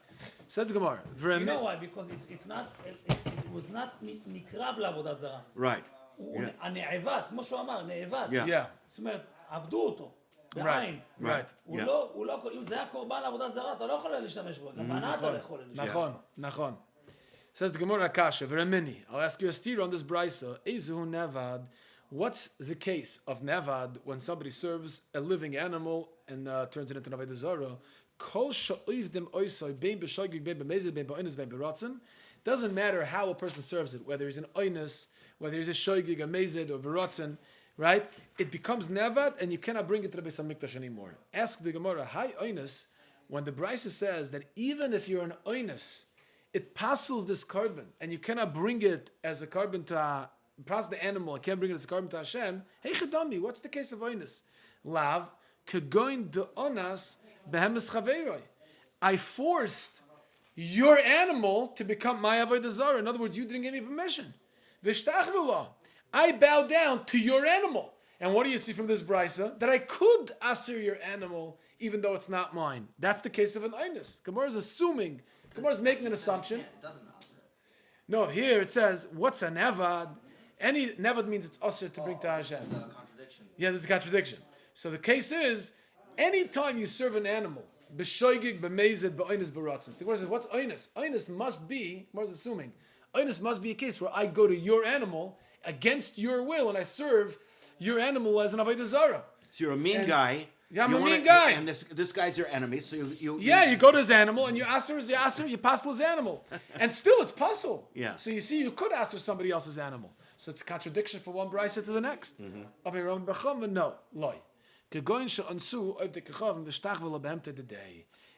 [SPEAKER 1] Said the Gemara.
[SPEAKER 3] You know why? Because it was not נקרב לעבודה זרה.
[SPEAKER 2] Right.
[SPEAKER 3] הוא
[SPEAKER 2] Yeah.
[SPEAKER 3] הנעבד, כמו שהוא אמר, נעבד.
[SPEAKER 2] Yeah.
[SPEAKER 1] Yeah.
[SPEAKER 3] זאת אומרת, עבדו אותו.
[SPEAKER 1] Right.
[SPEAKER 3] בעין.
[SPEAKER 1] Right.
[SPEAKER 3] הוא
[SPEAKER 2] Yeah.
[SPEAKER 3] לא, אם זה היה קורבן לעבודה זרה, אתה לא יכול להשתמש בו. גם בנה אתה לא יכול להשתמש בו.
[SPEAKER 1] Nachon. Says the Gemara Akasha, V'ramini. I'll ask you a steer on this brisa. Ezuhu nevad. What's the case of nevad when somebody serves a living animal and turns it into an avodah zarah? Kol sha'oiv dem oisai bein b'shogig bein b'mezid bein b'oinus bein b'ratzin. Doesn't matter how a person serves it, whether he's an oinus, whether he's a shogig, a mezid, or b'ratzin, right? It becomes nevad, and you cannot bring it to the Beis Hamikdash anymore. Ask the Gemara, hi oinus, when the brisa says that even if you're an oinus, it passes this carbon, and you cannot bring it as a carbon to pass the animal. I can't bring it as a carbon to Hashem. Hey chadami, what's the case of oinus? Lav kegoin de onas behemes chaveiroi. I forced your animal to become my avodah zarah. In other words, you didn't give me permission. V'shtachvela. I bow down to your animal. And what do you see from this brisa? That I could aser your animal even though it's not mine. That's the case of an oinus. Gemara is assuming. Gemara is making an assumption.
[SPEAKER 5] It doesn't answer.
[SPEAKER 1] No, here it says, what's a nevad? Any nevad means it's usher to bring to Hashem.
[SPEAKER 5] The contradiction.
[SPEAKER 1] Yeah, there's a contradiction. So the case is, anytime you serve an animal, b'shoigig, b'mezid, b'oinus, b'ratzin. The Gemara says, what's oinus? Oinus must be, Gemara is assuming, oinus must be a case where I go to your animal against your will and I serve your animal as an avodah zarah.
[SPEAKER 2] So you're a mean guy.
[SPEAKER 1] Yeah, I'm
[SPEAKER 2] You
[SPEAKER 1] a
[SPEAKER 2] wanna-
[SPEAKER 1] mean guy.
[SPEAKER 2] And this guy's your enemy, so you
[SPEAKER 1] You go to his animal and you aser his aser, you pastel his animal. And still it's puzzle.
[SPEAKER 2] Yeah.
[SPEAKER 1] So you see, you could aser somebody else's animal. So it's a contradiction from one brisa to the next. No, loy.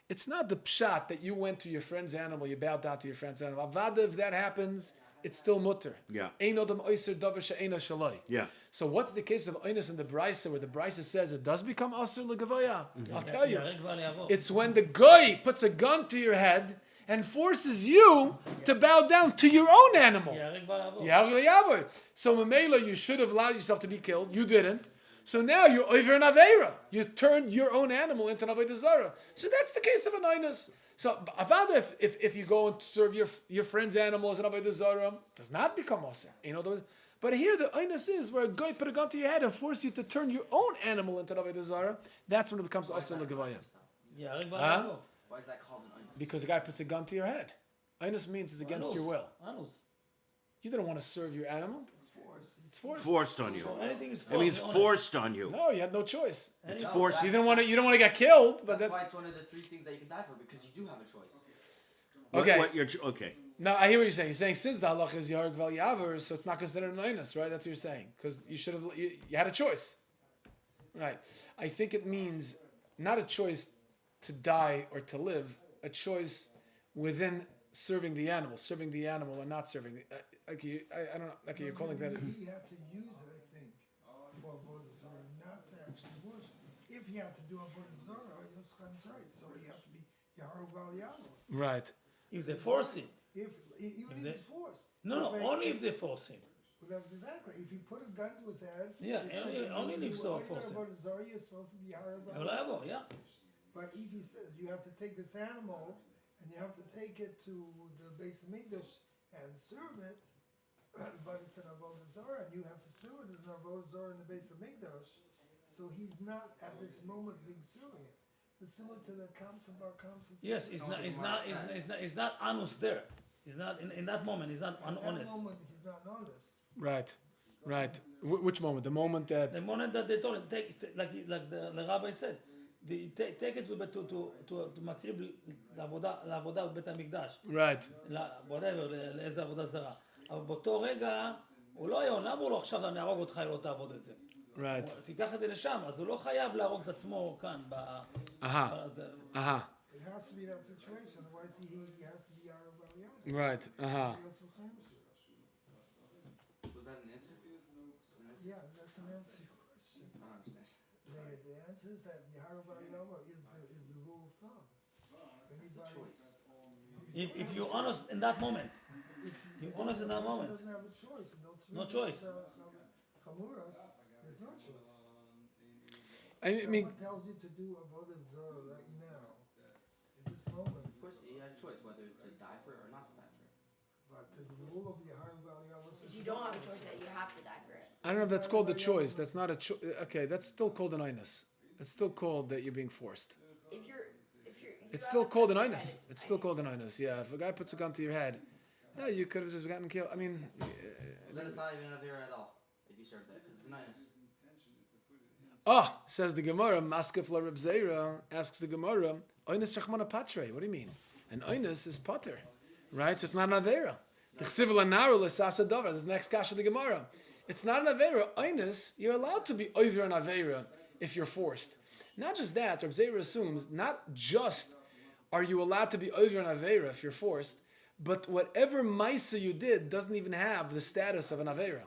[SPEAKER 1] It's not the pshat that you went to your friend's animal, you bowed down to your friend's animal. Avada, if that happens, it's still mutter.
[SPEAKER 2] Yeah. Yeah.
[SPEAKER 1] So what's the case of oinus in the brisa where the brisa says it does become asur legavoya? I'll tell you.
[SPEAKER 3] יהרג בל יעבור.
[SPEAKER 1] It's when the guy puts a gun to your head and forces you to bow down to your own animal.
[SPEAKER 3] יהרג בל יעבור.
[SPEAKER 1] Yeah. So Mamela, you should have allowed yourself to be killed. You didn't. So now you're over an Aveira. You turned your own animal into an Avodah Zarah. So that's the case of an Oinus. So Avada, if you go and serve your friend's animals and Avodah Zarah, does not become Aser. But here the Einus is where a guy put a gun to your head and force you to turn your own animal into Avodah Zarah. That's when it becomes Aser L'Gavaya.
[SPEAKER 3] Yeah,
[SPEAKER 5] Why is that called an onion?
[SPEAKER 1] Because a guy puts a gun to your head. Einus means it's against your will.
[SPEAKER 3] Anus.
[SPEAKER 1] You didn't want to serve your animal. It's forced.
[SPEAKER 2] Forced on you.
[SPEAKER 3] So anything is
[SPEAKER 2] It means forced on you.
[SPEAKER 1] No, you had no choice.
[SPEAKER 2] It's forced.
[SPEAKER 1] You don't want to get killed, but
[SPEAKER 5] That's
[SPEAKER 1] that's
[SPEAKER 5] why it's one of the 3 things that you can die for, because you do have a choice.
[SPEAKER 1] okay.
[SPEAKER 2] Okay.
[SPEAKER 1] No, I hear what you're saying. You're saying since the halach is Yarg Val Yaver, so it's not considered an Einus, right? That's what you're saying. Because you had a choice. Right. I think it means not a choice to die or to live, a choice within serving the animal and not serving the... I don't know. Okay, you're calling that...
[SPEAKER 4] He had to use it, I think, for Avodah Zarah, not to actually worship. If he had to do Avodah Zarah, Yotzchan's right, so he had to be Yahar Val Yaver.
[SPEAKER 1] Right.
[SPEAKER 3] If they force him.
[SPEAKER 4] Even if he's forced.
[SPEAKER 3] No, only if they force him.
[SPEAKER 4] Well, exactly. If you put a gun to his head,
[SPEAKER 3] Yeah, only if so
[SPEAKER 4] force
[SPEAKER 3] force him.
[SPEAKER 4] Avodah Zarah, you're supposed to be Yahar Val Yaver.
[SPEAKER 3] Yeah.
[SPEAKER 4] But if he says you have to take this animal and you have to take it to the Beis Hamikdash and serve it, but it's an Avodah Zarah and you have to serve it as an Avodah Zarah in the Beis Hamikdash, so he's not at this moment being serving it. It's similar to the Kamsa Bar Kamsa.
[SPEAKER 3] Yes, it's not anus there. He's not in that moment. He's not
[SPEAKER 4] At that
[SPEAKER 3] honest.
[SPEAKER 4] moment, he's not honest.
[SPEAKER 1] Right. Which moment? The moment that...
[SPEAKER 3] The moment that they told him, like the rabbi said, take it to Makrib לעבודה בבית המקדש.
[SPEAKER 1] Right.
[SPEAKER 3] whatever, לאיזה עבודה זרה. אבל באותו רגע, הוא לא היה, למה הוא לא עכשיו אני אהרוג אותך, לא תעבוד את זה.
[SPEAKER 1] Right.
[SPEAKER 3] תיקח את זה לשם, אז הוא לא חייב להרוג את עצמו כאן.
[SPEAKER 4] It has to be that situation, otherwise he has to be our Val Yaver.
[SPEAKER 1] Right.
[SPEAKER 5] Was that an answer?
[SPEAKER 4] Yeah, that's an answer to your question.
[SPEAKER 5] I don't understand.
[SPEAKER 4] The answer is that Yahar Val Yaver is the rule of thumb. Anybody,
[SPEAKER 3] If you're honest in that moment, you're honest in that moment.
[SPEAKER 4] doesn't have a choice. And those
[SPEAKER 3] No
[SPEAKER 4] three
[SPEAKER 3] choice.
[SPEAKER 4] Chamuras, there's no choice.
[SPEAKER 1] I mean,
[SPEAKER 4] Someone tells you to do Avodah Zarah right now, at this moment,
[SPEAKER 5] Of course, you had a choice whether to die for it or not to die for it.
[SPEAKER 4] but the rule of Yahar Val Yaver says
[SPEAKER 6] You don't have a choice that you have to die for it.
[SPEAKER 1] I don't know if that's called a choice. That's not a choice. Okay, that's still called an Einus. It's still called that you're being forced.
[SPEAKER 6] If you're,
[SPEAKER 1] It's still called an Einus. It's still called an Einus. Yeah, if a guy puts a gun to your head, yeah, you could have just gotten killed. I mean,
[SPEAKER 5] Then it's not even a Avera at all, if you serve that, because it's an onion.
[SPEAKER 1] says the Gemara, Maskef la Reb Zera, asks the Gemara, Einus Rachmana Patre. What do you mean? An Einus is Pater, right? So it's not an Avera. The Chsiv l'naru l'sasa davar. This is the next kasha of the Gemara. It's not an Avera. Einus, you're allowed to be over an Avera if you're forced. Not just that, Reb Zera assumes, not just are you allowed to be over an Avera if you're forced, but whatever Maisa you did doesn't even have the status of an Avera,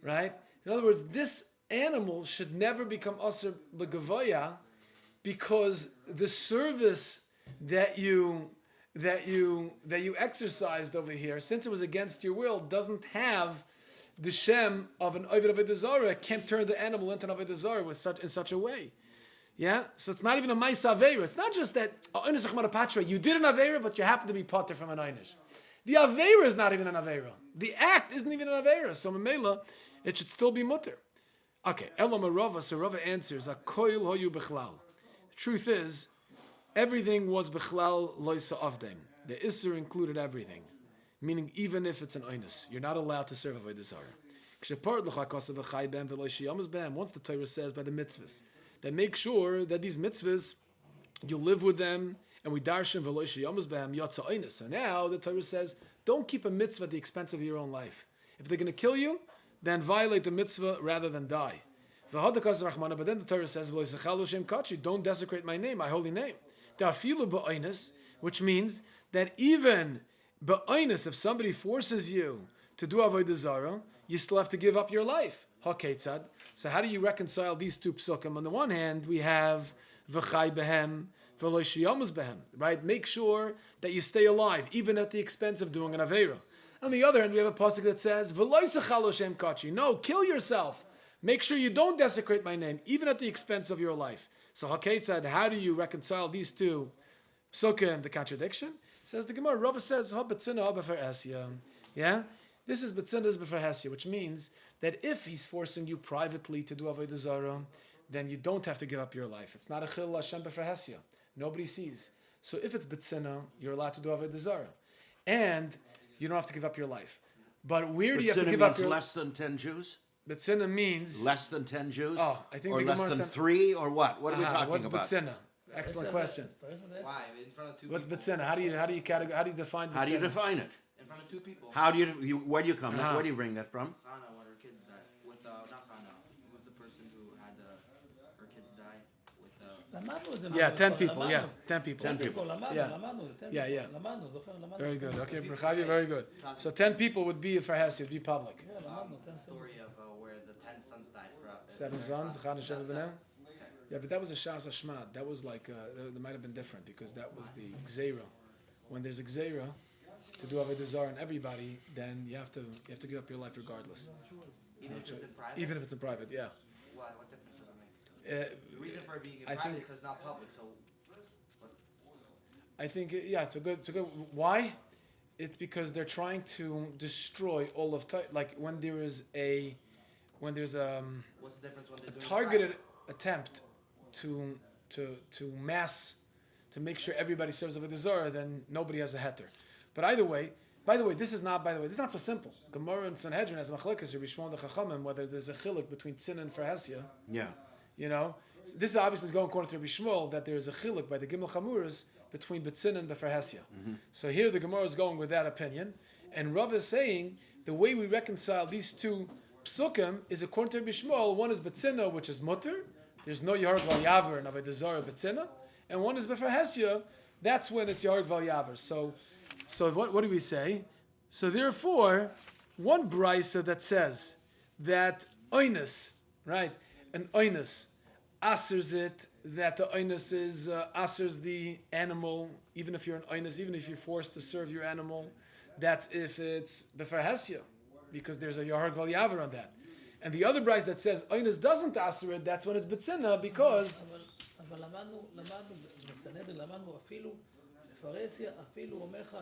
[SPEAKER 1] right? In other words, this animal should never become Aser L'Gavoya because the service that you exercised over here, since it was against your will, doesn't have the shem of an Avodah Zarah, can't turn the animal into an Avodah Zarah in such a way. Yeah, so it's not even a Maisa Aveira. It's not just that you did an Aveira, but you happen to be potter from an Einish. The Aveira is not even an Aveira. The act isn't even an Aveira. So Mamela, it should still be mutter. Okay, Elam Rava. So Rava answers, "Akoil hoyu bechlal." The truth is, everything was bechlal loisa avdem. The Isser included everything, meaning even if it's an Einish, you're not allowed to serve Avodah Zarah. Once the Torah says by the mitzvahs, that make sure that these mitzvahs, you live with them, and we darshan v'lo sheyamos b'hem yotza oinus. So now the Torah says, don't keep a mitzvah at the expense of your own life. If they're going to kill you, then violate the mitzvah rather than die. But then the Torah says, don't desecrate my name, my holy name. Which means that even ba'oinus, if somebody forces you to do avodah zarah, you still have to give up your life. HaKetzad. So how do you reconcile these two psukim? On the one hand, we have v'chai behem, v'lo sheyamos behem, right? Make sure that you stay alive, even at the expense of doing an aveira. On the other hand, we have a pasuk that says, v'lo yisachalo shem kachi. No, kill yourself. Make sure you don't desecrate my name, even at the expense of your life. So HaKetzad, how do you reconcile these two Psukim, the contradiction. Says the Gemara, Rava says, ha betzina ha b'farhasya. Yeah? This is betzina, this is b'farhasya, which means that if he's forcing you privately to do Avodah Zarah, then you don't have to give up your life. It's not a chil Hashem b'farhasya. Nobody sees. So if it's betzina, you're allowed to do Avodah Zarah. And you don't have to give up your life. But where do you have to give up your life?
[SPEAKER 2] Less than 10 Jews?
[SPEAKER 1] Betzina means...
[SPEAKER 2] Less than 10 Jews?
[SPEAKER 1] Oh, I think
[SPEAKER 2] or
[SPEAKER 1] the
[SPEAKER 2] less
[SPEAKER 1] Gemara
[SPEAKER 2] than
[SPEAKER 1] said-
[SPEAKER 2] 3 or what? What are we talking
[SPEAKER 1] what's
[SPEAKER 2] about?
[SPEAKER 1] betzina? Excellent question.
[SPEAKER 5] Why? In front of two
[SPEAKER 1] What's
[SPEAKER 5] people.
[SPEAKER 1] betzina? How do you define betzina?
[SPEAKER 2] How do you define it?
[SPEAKER 5] In front of two people.
[SPEAKER 2] How do you where do you come?
[SPEAKER 1] Uh-huh.
[SPEAKER 2] Where do you bring that from?
[SPEAKER 5] Chana, when her kids died. With, not Chana. Who was the person who had her kids die? With,
[SPEAKER 3] למדנו את זה.
[SPEAKER 1] Yeah, 10
[SPEAKER 3] כבר
[SPEAKER 1] people. Yeah,
[SPEAKER 3] למדנו.
[SPEAKER 1] 10 people.
[SPEAKER 2] 10 people.
[SPEAKER 3] למדנו,
[SPEAKER 1] Yeah.
[SPEAKER 3] למדנו, 10
[SPEAKER 1] Yeah,
[SPEAKER 3] people.
[SPEAKER 1] yeah.
[SPEAKER 3] למדנו, זוכר, למדנו.
[SPEAKER 1] Very good. Okay, Rechavi, very good. So 10 people would be for Hesi, would be public.
[SPEAKER 3] כן, למדנו, 10
[SPEAKER 5] story of where the 10 sons died for
[SPEAKER 1] 7 sons, Chana Shevet B'nai. Yeah, but that was a Shas Hashmad. That was like, that might have been different because that was the Gzeira. When there's a Gzeira to do Avodah Zarah on everybody, then you have to give up your life regardless.
[SPEAKER 5] Even if it's in private?
[SPEAKER 1] Even if it's in private, yeah.
[SPEAKER 5] Why? What difference does it make? The reason for it being in
[SPEAKER 1] I
[SPEAKER 5] private
[SPEAKER 1] think-
[SPEAKER 5] is because it's not public, so...
[SPEAKER 1] I think, yeah, it's a good. Why? It's because they're trying to destroy all of like when there's a
[SPEAKER 5] What's the difference when they're doing it
[SPEAKER 1] targeted
[SPEAKER 5] private?
[SPEAKER 1] attempt to mass to make sure everybody serves Avodah Zarah, then nobody has a heter. But either way, by the way, this is not so simple. Gemara and Sanhedrin has machlekes Rabbi Shmuel the Chachamim whether there's a chiluk between tzina and farhasya.
[SPEAKER 2] Yeah.
[SPEAKER 1] You know, this is obviously going according to Rabbi Shmuel that there is a chiluk by the Gimel Chamuras between betzina and befarhasya. So here the Gemara is going with that opinion, and Rav is saying the way we reconcile these two psukim is according to Rabbi Shmuel. One is betzina, which is mutter. There's no yarg val yaver and Avodah Zarah betzina, and one is befarhasya. That's when it's yarg val yaver. So what do we say? So therefore, one brisa that says that oinus, right, an oinus asers it, that the oinus is asers the animal, even if you're an oinus, even if you're forced to serve your animal, that's if it's befarhasya, because there's a yarg val yaver on that. And the other brisa that says oinus doesn't aser it, that's when it's betzina, because
[SPEAKER 3] אבל למדנו בסנהדרין, למדנו אפילו, בפרהסיה, אפילו אומר לך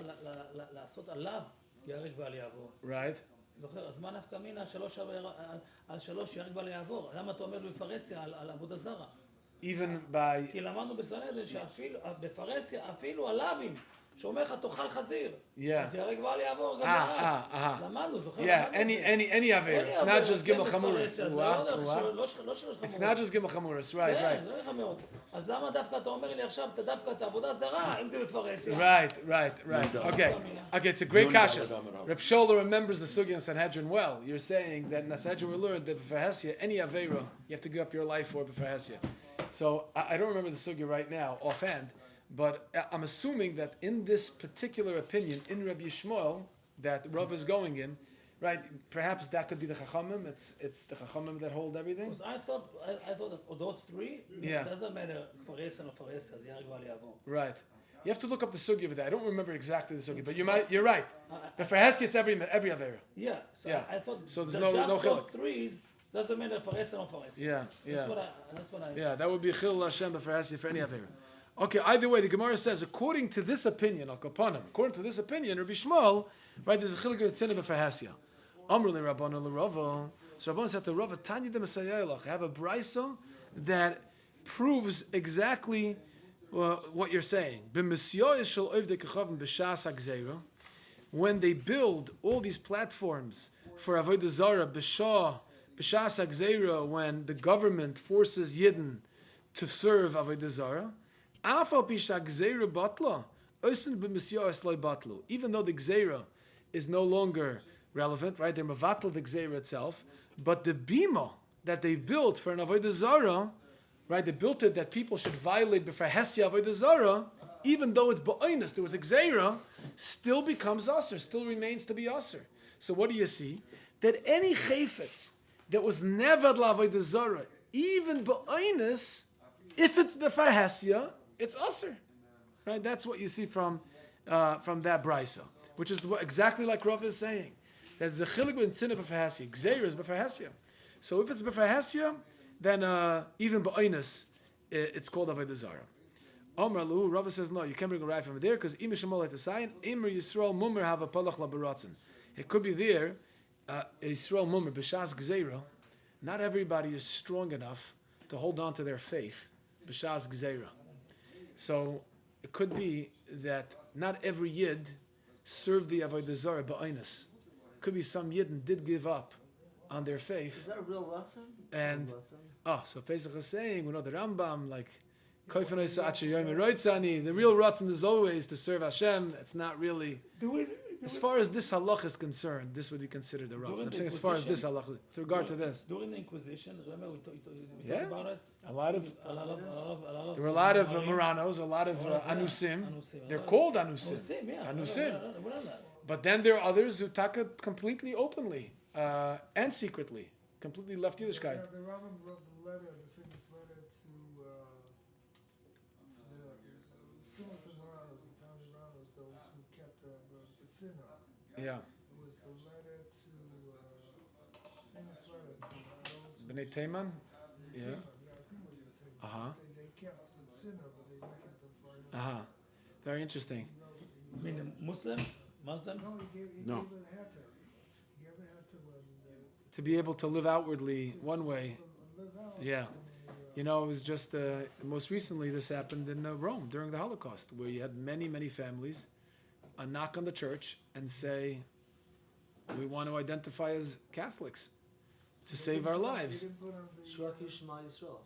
[SPEAKER 3] לעשות עליו ייהרג ואל יעבור.
[SPEAKER 1] right.
[SPEAKER 3] זוכר, אז מה נפקא מינה על 3 ייהרג ואל יעבור? למה אתה אומר בפרהסיה על עבודה זרה?
[SPEAKER 1] Even by
[SPEAKER 3] כי למדנו בסנהדרין שאפילו, בפרהסיה, אפילו הלאווים, שאומר לך תאכל חזיר,
[SPEAKER 1] Yeah.
[SPEAKER 3] אז ייהרג ואל יעבור גם לאב. למדנו, זוכר?
[SPEAKER 1] yeah, any aver. It's not just gimel chamuras. It's not just gimel chamuras. Right,
[SPEAKER 3] כן,
[SPEAKER 1] right.
[SPEAKER 3] לא לך מאוד. אז למה דווקא אתה אומר לי עכשיו, אתה דווקא את העבודה זרה, אם זה בפרהסיה?
[SPEAKER 1] Right. Okay, it's a great kasha.
[SPEAKER 2] no, no.
[SPEAKER 1] Reb Shola remembers the sugya in Sanhedrin well. You're saying that in Sanhedrin we learned that b'farhasya, any avera, you have to give up your life for b'farhasya. So I don't remember the sugya right now offhand, but I'm assuming that in this particular opinion, in Rabbi Shmuel, that Rav is going in, right? Perhaps that could be the Chachamim. It's the Chachamim that hold everything.
[SPEAKER 3] Because I thought that those 3,
[SPEAKER 1] Yeah.
[SPEAKER 3] it doesn't matter פרהסיה או פרהסיה, אז ייהרג ואל יעבור.
[SPEAKER 1] Right. You have to look up the sugya of that. I don't remember exactly the sugya, but you're right. But for Hesi, it's every avera.
[SPEAKER 3] Yeah, so
[SPEAKER 1] Yeah.
[SPEAKER 3] I thought
[SPEAKER 1] So there's
[SPEAKER 3] that
[SPEAKER 1] no
[SPEAKER 3] just those
[SPEAKER 1] chiluk.
[SPEAKER 3] 3 doesn't matter פרהסיה או פרהסיה.
[SPEAKER 1] Yeah.
[SPEAKER 3] That's what I
[SPEAKER 1] Yeah, that would be chil Hashem for Hesi for any avera. Okay, either way, the Gemara says, according to this opinion, Al Kapanim, according to this opinion, Rabbi Shmuel, right, there's a chiluk of tzina for Hesi. Amrli Rabbanu l'Rava. So Rabbanu said to Rava, Tanya de Masayelach. I have a brisa that proves exactly what you're saying. When they build all these platforms for Avodah Zarah, b'shas hagzeira, when the government forces Yidden to serve Avodah Zarah, afal pisha gzeira batla, osin b'misyos loy batlu. Even though the gzeira is no longer relevant, right? They're mevatel the gzeira itself, but the bima that they built for an Avodah Zarah, right? They built it that people should violate before Hesya Avodah Zarah, even though it's ba'oinus, there was a gzeira, still becomes aser, still remains to be aser. So what do you see? That any chayfetz that was never Avodah Zarah, even ba'oinus, if it's before Hesya, it's aser. Right? That's what you see from that brisa, which is exactly like Rav is saying. That the chilik with tzina before Hesya, gzeira is before Hesya. So if it's before Hesya, then even ba'oinus, it's called Avodah Zarah. Omar Lu, Rava says no, you can't bring a raya from there because Im Shemol et Asayin, Imr Yisrael Mummer have a palach labaratzen. It could be there, Yisrael Mummer, B'shas Gzeira. Not everybody is strong enough to hold on to their faith, B'shas Gzeira. So it could be that not every Yid served the Avodah Zarah ba'oinus. Could be some Yidden did give up on their faith.
[SPEAKER 7] Is that a real ratzon?
[SPEAKER 1] And so Pesach is saying, we know the Rambam, like the real ratzon is always to serve Hashem. It's not really. As far as this halach is concerned, this would be considered a ratzon. I'm saying as far as this halach, with regard to this.
[SPEAKER 3] During the Inquisition, remember we
[SPEAKER 1] Yeah.
[SPEAKER 3] talked about it?
[SPEAKER 1] A lot of there were a
[SPEAKER 3] of
[SPEAKER 1] lot of Moranos, a lot of Anusim. They're called Anusim.
[SPEAKER 3] Anusim, yeah.
[SPEAKER 1] Anusim. But then there are others who taka completely openly and secretly, completely left Yiddishkeit.
[SPEAKER 4] Yeah, the Rambam wrote the letter, the famous letter to the Simon Moranos, the town Moranos, those who kept the tzina.
[SPEAKER 1] Yeah.
[SPEAKER 4] It was the letter to, famous letter to those who
[SPEAKER 1] B'nai Teiman? Yeah.
[SPEAKER 4] I think it was the tzina.
[SPEAKER 1] Uh-huh.
[SPEAKER 4] They kept the tzina, but they didn't keep the fire.
[SPEAKER 1] Uh-huh. Very interesting.
[SPEAKER 3] I mean, Muslim? Muslims?
[SPEAKER 4] No, he gave
[SPEAKER 2] No.
[SPEAKER 4] it a heter. He gave it a heter when
[SPEAKER 1] To be able to live outwardly one way.
[SPEAKER 4] live out.
[SPEAKER 1] Yeah. You know, it was just, most recently this happened in Rome during the Holocaust, where you had many, many families knock on the church and say, we want to identify as Catholics to save our lives.
[SPEAKER 4] They didn't put on the,
[SPEAKER 7] Shwaki Shema Yisrael.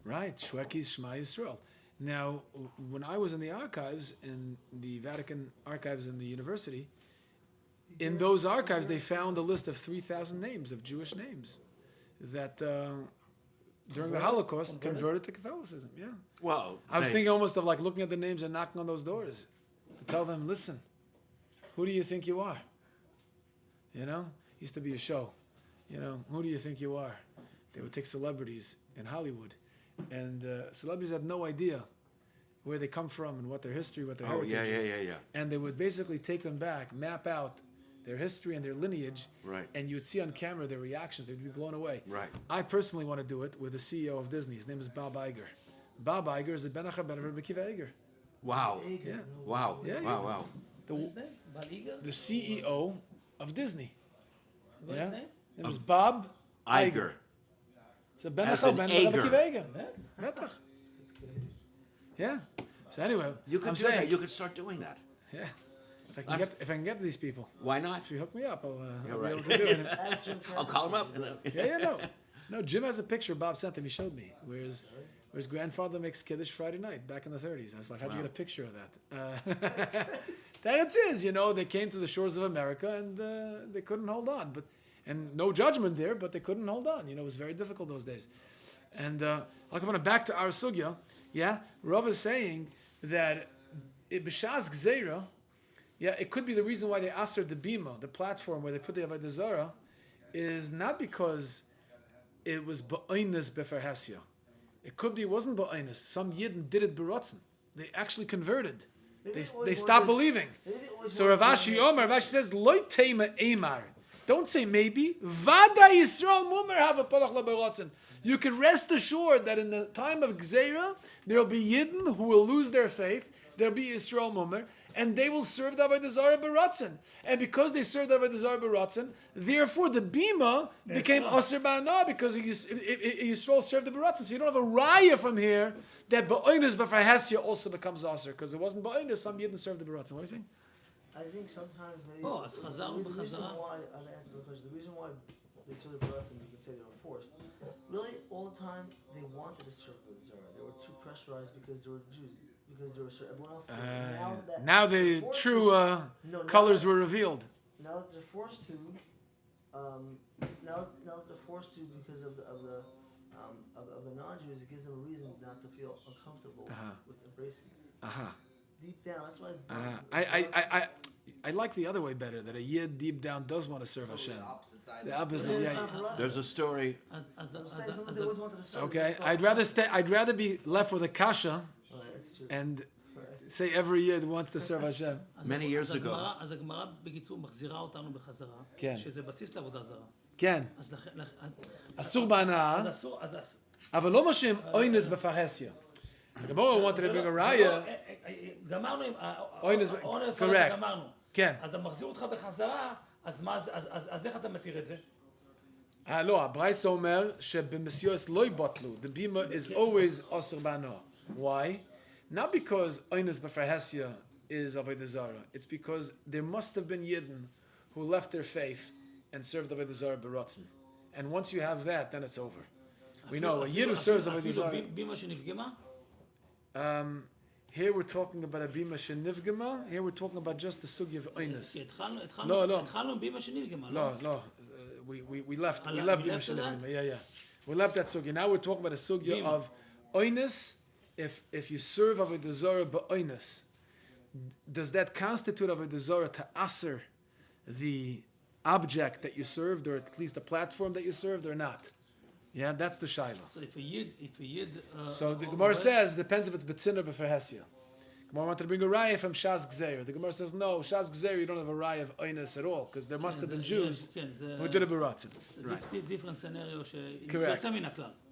[SPEAKER 1] Right, Shweki Shema Yisrael. Now, when I was in the archives, in the Vatican archives in the university, in those archives they found a list of 3,000 names of Jewish names that during the Holocaust converted to Catholicism. Yeah,
[SPEAKER 2] Well,
[SPEAKER 1] I was
[SPEAKER 2] hey,
[SPEAKER 1] thinking almost of like looking at the names and knocking on those doors to tell them, listen, who do you think you are? You know, used to be a show. You know, who do you think you are? They would take celebrities in Hollywood, and celebrities had no idea where they come from and what their history, what their
[SPEAKER 2] oh
[SPEAKER 1] heritage
[SPEAKER 2] yeah,
[SPEAKER 1] is.
[SPEAKER 2] yeah, yeah, yeah.
[SPEAKER 1] And they would basically take them back, map out their history and their lineage,
[SPEAKER 2] Right.
[SPEAKER 1] and you would see on camera their reactions. They'd be blown away.
[SPEAKER 2] Right.
[SPEAKER 1] I personally want to do it with the CEO of Disney. His name is Bob Iger. Bob Iger is the Ben Achaben of Rabbi Iger.
[SPEAKER 2] Wow.
[SPEAKER 1] Yeah.
[SPEAKER 2] Wow.
[SPEAKER 1] Yeah,
[SPEAKER 2] wow.
[SPEAKER 1] yeah.
[SPEAKER 2] Wow.
[SPEAKER 3] What's his name? Baliga?
[SPEAKER 1] The CEO of Disney.
[SPEAKER 3] What's
[SPEAKER 1] Yeah.
[SPEAKER 3] his name?
[SPEAKER 1] His name is Bob
[SPEAKER 2] Iger.
[SPEAKER 1] So Ben
[SPEAKER 2] As in
[SPEAKER 1] Achaben of Rabbi
[SPEAKER 2] Iger.
[SPEAKER 1] Iger. Betach. Yeah. So anyway,
[SPEAKER 2] You could
[SPEAKER 1] I'm
[SPEAKER 2] do
[SPEAKER 1] saying,
[SPEAKER 2] that. You could start doing that.
[SPEAKER 1] yeah. If I can get to these people,
[SPEAKER 2] Why not?
[SPEAKER 1] if you hook me up, I'll
[SPEAKER 2] Yeah,
[SPEAKER 1] be
[SPEAKER 2] right.
[SPEAKER 1] able to do it.
[SPEAKER 7] Ask Jim
[SPEAKER 2] I'll call him up.
[SPEAKER 1] Yeah, no. Jim has a picture Bob sent him. He showed me where his grandfather makes Kiddush Friday night back in the 30s. I was like, how'd you get a picture of that? That it is, they came to the shores of America and they couldn't hold on. And no judgment there, but they couldn't hold on. It was very difficult those days. And I'll come back to our sugya. Yeah, Rav is saying that b'shas gzeira, yeah, it could be the reason why they aser the bima, the platform where they put the Avodah Zarah, is not because it was ba'oinus befarhasya. It could be it wasn't ba'oinus. Some yidden did it b'rotzen. They actually converted. They stopped believing. So Rav Ashi says, Loi teima eimar. Don't say maybe. Vada Yisrael mumer have a palach labaratzen. You can rest assured that in the time of Gzeira, there will be Yidden who will lose their faith. There will be Yisrael mumer, and they will serve the Avodah Zarah baratzen. And because they served the Avodah Zarah baratzen, therefore the bima became aser ba'ana because Yisrael served the baratzen. So you don't have a raya from here that ba'oinus b'farhasya also becomes aser because it wasn't ba'oinus. Some Yidden served the baratzen. What are you saying?
[SPEAKER 7] I think sometimes maybe
[SPEAKER 3] Oh, as Chazar
[SPEAKER 7] the reason
[SPEAKER 3] b'Chazara.
[SPEAKER 7] why I've answered the question. The reason why they served the us and you can say they were forced. Really, all the time they wanted to serve the Zarah. They were too pressurized because they were Jews. Because they were everyone else.
[SPEAKER 1] Now the
[SPEAKER 7] forced
[SPEAKER 1] true colors were revealed.
[SPEAKER 7] Now that they're forced to, now that they're forced to because of the non-Jews, it gives them a reason not to feel uncomfortable with embracing it. Deep down, that's why.
[SPEAKER 1] I like the other way better. That a yid deep down does want to serve Hashem. The opposite.
[SPEAKER 7] It's
[SPEAKER 1] Yeah.
[SPEAKER 7] not for us.
[SPEAKER 2] There's a story.
[SPEAKER 7] I'm saying sometimes they always wanted to serve.
[SPEAKER 1] Okay. I'd rather be left with a kasha
[SPEAKER 7] Right, that's true.
[SPEAKER 1] and say every yid wants to serve Hashem.
[SPEAKER 2] Many years ago.
[SPEAKER 3] אז הגמרא בקיצור מחזירה אותנו בחזרה,
[SPEAKER 1] כן.
[SPEAKER 3] שזה בסיס לעבודה זרה.
[SPEAKER 1] כן.
[SPEAKER 3] אז
[SPEAKER 1] אסור בהנאה,
[SPEAKER 3] אז אסור, אז
[SPEAKER 1] אבל לא משם אוינס בפרהסיה. The Gemara wanted to bring a raya.
[SPEAKER 3] גמרנו עם
[SPEAKER 1] אונס,
[SPEAKER 3] העונש,
[SPEAKER 1] correct.
[SPEAKER 3] גמרנו.
[SPEAKER 1] כן.
[SPEAKER 3] אז אני מחזיר אותך בחזרה, אז איך אתה מתיר את זה?
[SPEAKER 1] לא, הברייס אומר שבמסיוס לא יבטלו. The bima is always aser bano. Why? Not because oines b'farhesia is Avodah Zarah. It's because there must have been Yidden who left their faith and served Avodah Zarah b'rotzen. And once you have that, then it's over. We know a Yid who serves Avodah Zarah.
[SPEAKER 3] אפילו בימה שנפגמה?
[SPEAKER 1] Here we're talking about a bima shenivgema. Here we're talking about just the sugi of oines.
[SPEAKER 3] התחלנו עם בימה שנפגמה, לא?
[SPEAKER 1] No. We left bima
[SPEAKER 3] left
[SPEAKER 1] shenivgema. Yeah. We left that sugi. Now we're talking about a sugi of oines. If you serve Avodah Zarah ba'oines, does that constitute Avodah Zarah to aser the object that you served, or at least the platform that you served, or not? Yeah, that's the shaila.
[SPEAKER 3] So if a yid,
[SPEAKER 1] so the Gemara says depends if it's betziner b'ferhesia. Gemara wanted to bring a raya from Shas Gzeir. The Gemara says no, Shas Gzeir you don't have a raya of oines at all because there must have been Jews who did a beratzin.
[SPEAKER 3] Right. Different scenario.
[SPEAKER 1] Correct.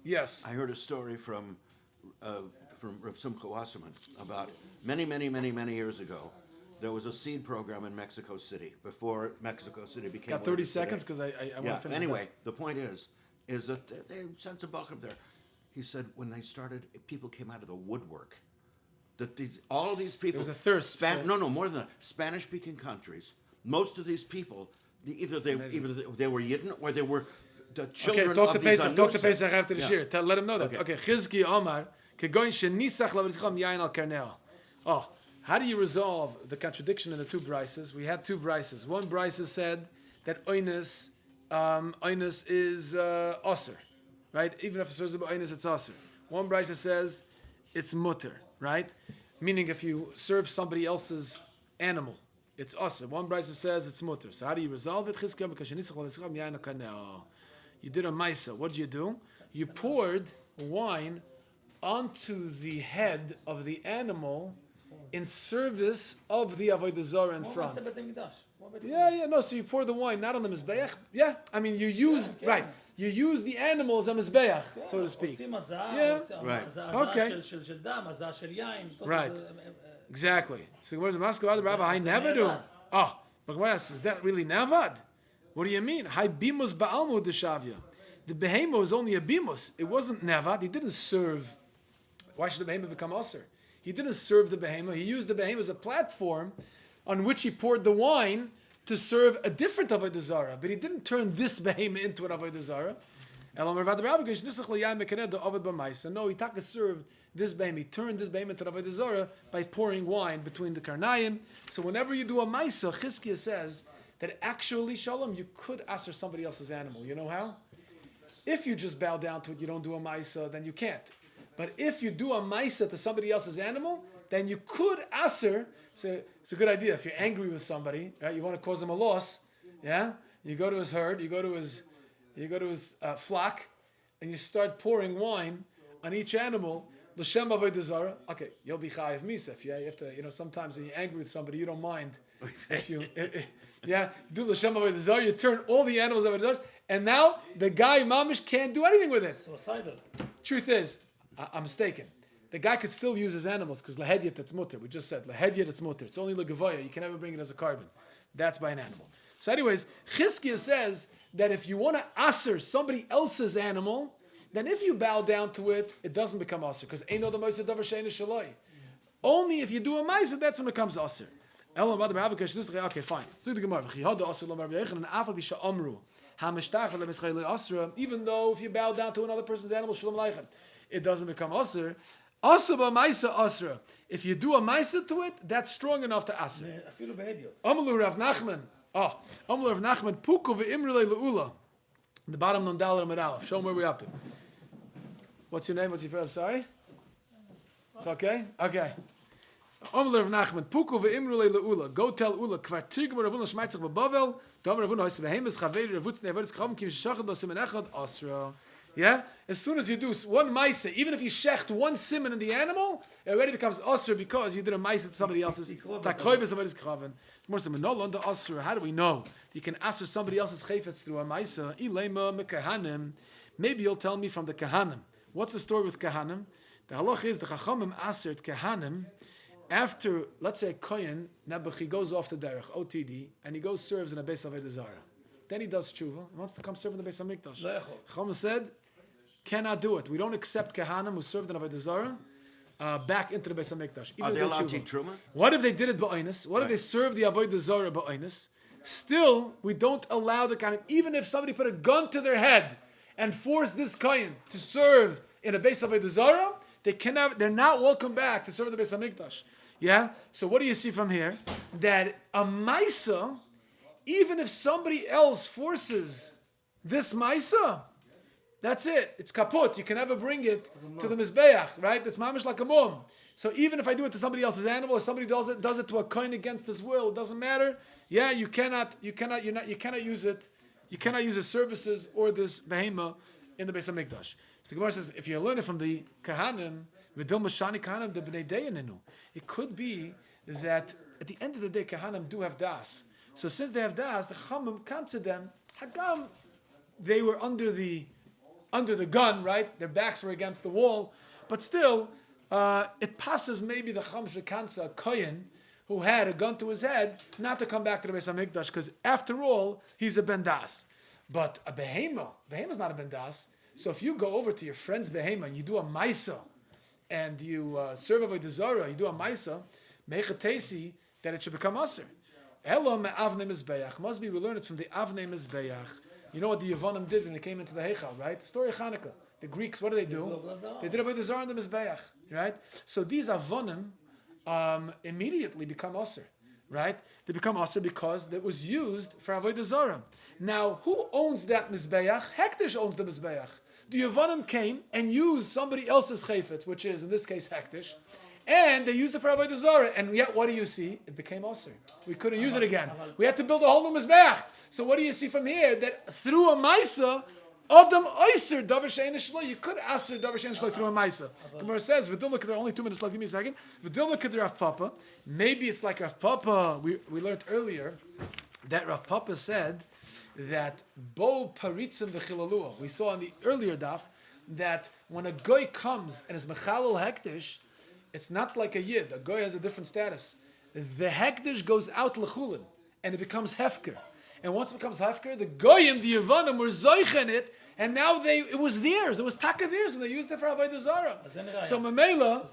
[SPEAKER 1] Yes.
[SPEAKER 2] I heard a story from Rav Simcha Wasserman about many years ago. There was a seed program in Mexico City before Mexico City became.
[SPEAKER 1] Got 30 seconds because I want to finish.
[SPEAKER 2] Anyway, the point is that they sent some buck up there. He said when they started, people came out of the woodwork. That all of these people.
[SPEAKER 1] There was a thirst.
[SPEAKER 2] More than that. Spanish-speaking countries. Most of these people, either they were Yidden or they were the children
[SPEAKER 1] talk
[SPEAKER 2] of
[SPEAKER 1] to
[SPEAKER 2] these
[SPEAKER 1] Pesach. Talk to Pesach after the shiur. Let him know that. Okay. Chizki Omar kegoin shenisach lavrischam yain al karneo. Oh, how do you resolve the contradiction in the two brises? We had two brises. One brisa said that oines is aser, right? Even if it says about oines, it's aser. One brisa says it's mutter, right? Meaning if you serve somebody else's animal, it's aser. One brisa says it's mutter. So how do you resolve it? You did a maisa. What did you do? You poured wine onto the head of the animal in service of the Avodah Zarah in front. No. So you pour the wine not on the mizbeach. Yeah, I mean you use You use the animal as a mizbeach, so to speak. Yeah.
[SPEAKER 2] Right.
[SPEAKER 1] Okay. Right. Exactly. So the Moscow Rabbi, I never do. Oh, but is that really nevad? What do you mean? Hai bimus ba'almu deshavya. The behemoth was only a bimus. It wasn't nevad. He didn't serve. Why should the behemoth become usher? He didn't serve the behemoth. He used the behemoth as a platform on which he poured the wine to serve a different Avodah Zarah. But he didn't turn this behemoth into an Avodah Zarah. No, he served this behemoth. He turned this behemoth into an Avodah Zarah by pouring wine between the karnayim. So whenever you do a maisa, Chizkiah says that actually, Shalom, you could aser somebody else's animal. You know how? If you just bow down to it, you don't do a maisa, then you can't. But if you do a maisa to somebody else's animal, then you could aser. So it's a good idea. If you're angry with somebody, right, you want to cause him a loss, yeah? You go to his herd, you go to his flock, and you start pouring wine on each animal. L'shem avodah zarah. Okay, you'll be chayav misef. Yeah, you have to. Sometimes when you're angry with somebody, you don't mind if you. You do l'shem avodah zarah. You turn all the animals avodah zarah, and now the guy mamish can't do anything with it.
[SPEAKER 3] Suicidal.
[SPEAKER 1] Truth is, I'm mistaken. The guy could still use his animals because lehedyet that's mutter. We just said lehedyet it's mutter. It's only legavoya. You can never bring it as a carbon. That's by an animal. So, anyways, Chizkiah says that if you want to aser somebody else's animal, then if you bow down to it, it doesn't become aser because eino the ma'aser davar she'eino shaloi. Only if you do a ma'aser, that's when it becomes aser. Okay, fine. So the Gemara. Even though if you bow down to another person's animal, shalom aleichem, it doesn't become aser. Asaba maisa asra. If you do a maisa to it, that's strong enough to aser. Amalu Rav Nachman. Amalu Rav Nachman. Puku ve'imrele leula. The bottom non dalar amar. Show them where we're up to. What's your name? What's your first? I'm sorry. It's okay. Okay. Amalu Rav Nachman. Puku ve'imrele leula. Go tell Ula. Kvartir gemar Ravuna shmeitzach bebavel. Damar Ravuna hoyse behemes chaveri Ravutz neveris cham kim shachad basim enechad asra. Yeah? As soon as you do one maisa, even if you shecht one simon in the animal, it already becomes asr because you did a maisa to somebody else's. How do we know you can asr somebody else's chayfetz through a maisa? Maybe you'll tell me from the kahanim. What's the story with kahanim? The halach is the chachamim asert kehanim after, let's say, a kohen he goes off the derech OTD and he goes serves in a Beis Avodah Zarah. Then he does tshuva. He wants to come serve in the Beis Hamikdash. Chacham said, cannot do it. We don't accept kehanim who served in Avodah Zarah back into the Beis Hamikdash.
[SPEAKER 2] Are they allowed to eat truma?
[SPEAKER 1] What if they did it ba'oinus? What if they served the Avodah Zarah ba'oinus? Still, we don't allow the kohen, even if somebody put a gun to their head and forced this kohen to serve in a Beis Avodah Zarah, they're not welcome back to serve the Beis Hamikdash. Yeah? So what do you see from here? That a maisa, even if somebody else forces this maisa, that's it. It's kaput. You can never bring it to the mizbeach, right? It's mamish like a mum. So even if I do it to somebody else's animal, or somebody does it to a kohen against his will, it doesn't matter. Yeah, you cannot use it. You cannot use the services or this behema in the Beis Hamikdash. So the Gemara says, if you learn it from the kahanim, it could be that at the end of the day, kahanim do have das. So since they have das, the chamim can't them. Hagam, they were under the gun, right? Their backs were against the wall, but still, it passes maybe the cham shekansa a kohen who had a gun to his head not to come back to the Beis Hamikdash because after all, he's a ben das. But a behema is not a ben das. So if you go over to your friend's behema and you do a maisa, and you serve Avodah Zarah, you do a maisa, mechatesi, that it should become aser. Elo me'avnei mizbeach. Must be we learn it from the avnei mizbeach. You know what the Yevonim did when they came into the Heichal, right? The story of Hanukkah. The Greeks, what do? They did Avodah Zarah in the mizbeach, right? So these avonim immediately become aser, right? They become aser because it was used for Avodah Zarah. Now, who owns that mizbeach? Hektish owns the mizbeach. The Yevonim came and used somebody else's chayfetz, which is, in this case, hektish, and they used it for Avodah Zarah, and yet, what do you see? It became aser. We couldn't use it again. We had to build a whole new mizbeach. So what do you see from here? That through a maisa, Adam Oiser Davar Shein Shlo. You could aser Davar Shein Shlo through a Maisa. Gemara says, V'dil L'Keder, only 2 minutes left, give me a second. V'dil L'Keder Rav Papa. Maybe it's like Rav Papa, we learned earlier, that Rav Papa said that Bo Paritzim V'chilalua. We saw in the earlier daf that when a goy comes and is Mechalal Hektish, it's not like a Yid. A goy has a different status. The Hektish goes out L'chulin and it becomes Hefker. And once it becomes Hefker, the Goyim, the Yevonim, were Zoichen it, and now it was theirs. It was Taka theirs when they used it for Avodah Zarah. So Mamela,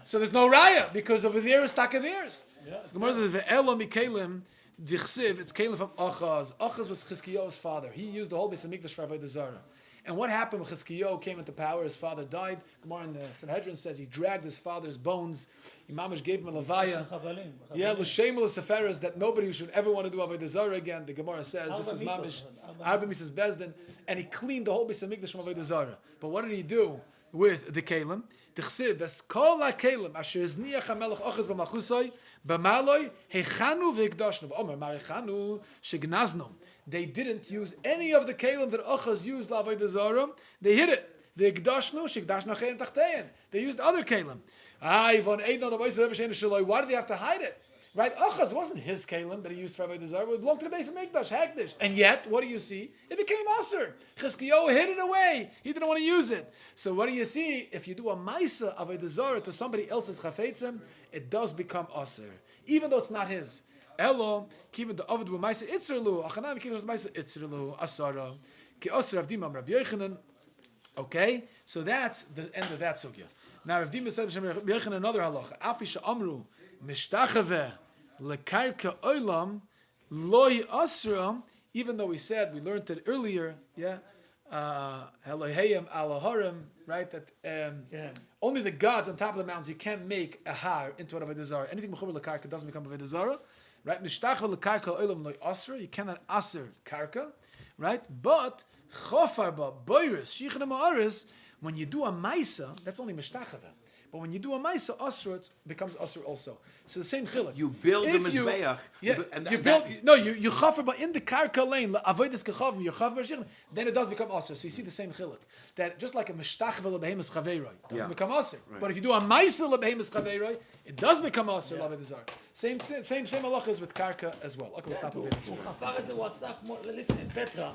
[SPEAKER 1] so there's no Raya, because over there is Taka theirs. So the Gemara says, Ve'elo mikelim dichsiv, it's Kelim from Achaz. Achaz was Chizkiyahu's father. He used the whole Beis Hamikdash for Avodah Zarah. And what happened when Chizkiyahu came into power? His father died. Gemara in Sanhedrin says he dragged his father's bones. Imamish gave him a levaya. Yeah, l'sheimel seferas that nobody should ever want to do Avodah Zarah again. The Gemara says this was mamish. Arba mitzvahs bezdin, and he cleaned the whole Beis Hamikdash from Avodah Zarah. But what did he do with the kelim? Dichsiv es kol hakelim asher zniach hamelech achaz b'malchusay b'maloi heichanu v'ikdashnu v'omer marichanu shegnaznu. They didn't use any of the kelim that Achaz used l'avodah zarah. They hid it. The ikdashnu shekdashnu achein tachtein. They used other kelim. Why do they have to hide it? Right? Achaz wasn't his kelim that he used for avodah zarah. It belonged to the Beis Hamikdash, hektish. And yet, what do you see? It became aser. Chizkiyahu hid it away. He didn't want to use it. So what do you see? If you do a maisa avodah zarah to somebody else's chafetzim, it does become aser, even though it's not his. Elo, kiven the avodah b'maisa itzerlu, achanam kiven the maisa itzerlu asara, ki aser avdim Rabbi Yochanan. Okay, so that's the end of that sugya. Now Rav Dima said Rabbi Yochanan another halacha. Afisha amru mishtachave lekarka olam loy asra. Even though we said we learned it earlier, yeah, Elohayim alaharim, right? That only the gods on top of the mountains you can't make a har into an avodah zarah. Anything mechuber lekarka doesn't become avodah zarah. Right, mishtachva lekarka olam loy asra. You cannot aser karka, right? But chofarba boiris shichna ma'aris. When you do a maisa, that's only mishtachva. But when you do a maisa asra, it becomes asra also. So the same chiluk.
[SPEAKER 2] You build the mizbeach.
[SPEAKER 1] You chafer, but in the karka lane avodas kechavim, you chafer b'shichna. Then it does become asra. So you see the same chiluk. That just like a mishtachva lebehemus chaveiroi doesn't become asra. Right. But if you do a maisa lebehemus chaveiroi, it does become asra l'avodah zarah. Same halachas with karka as well. Okay, we'll stop moving.
[SPEAKER 3] הוא חפר את זה, הוא עשה כמו, listen, in Petra,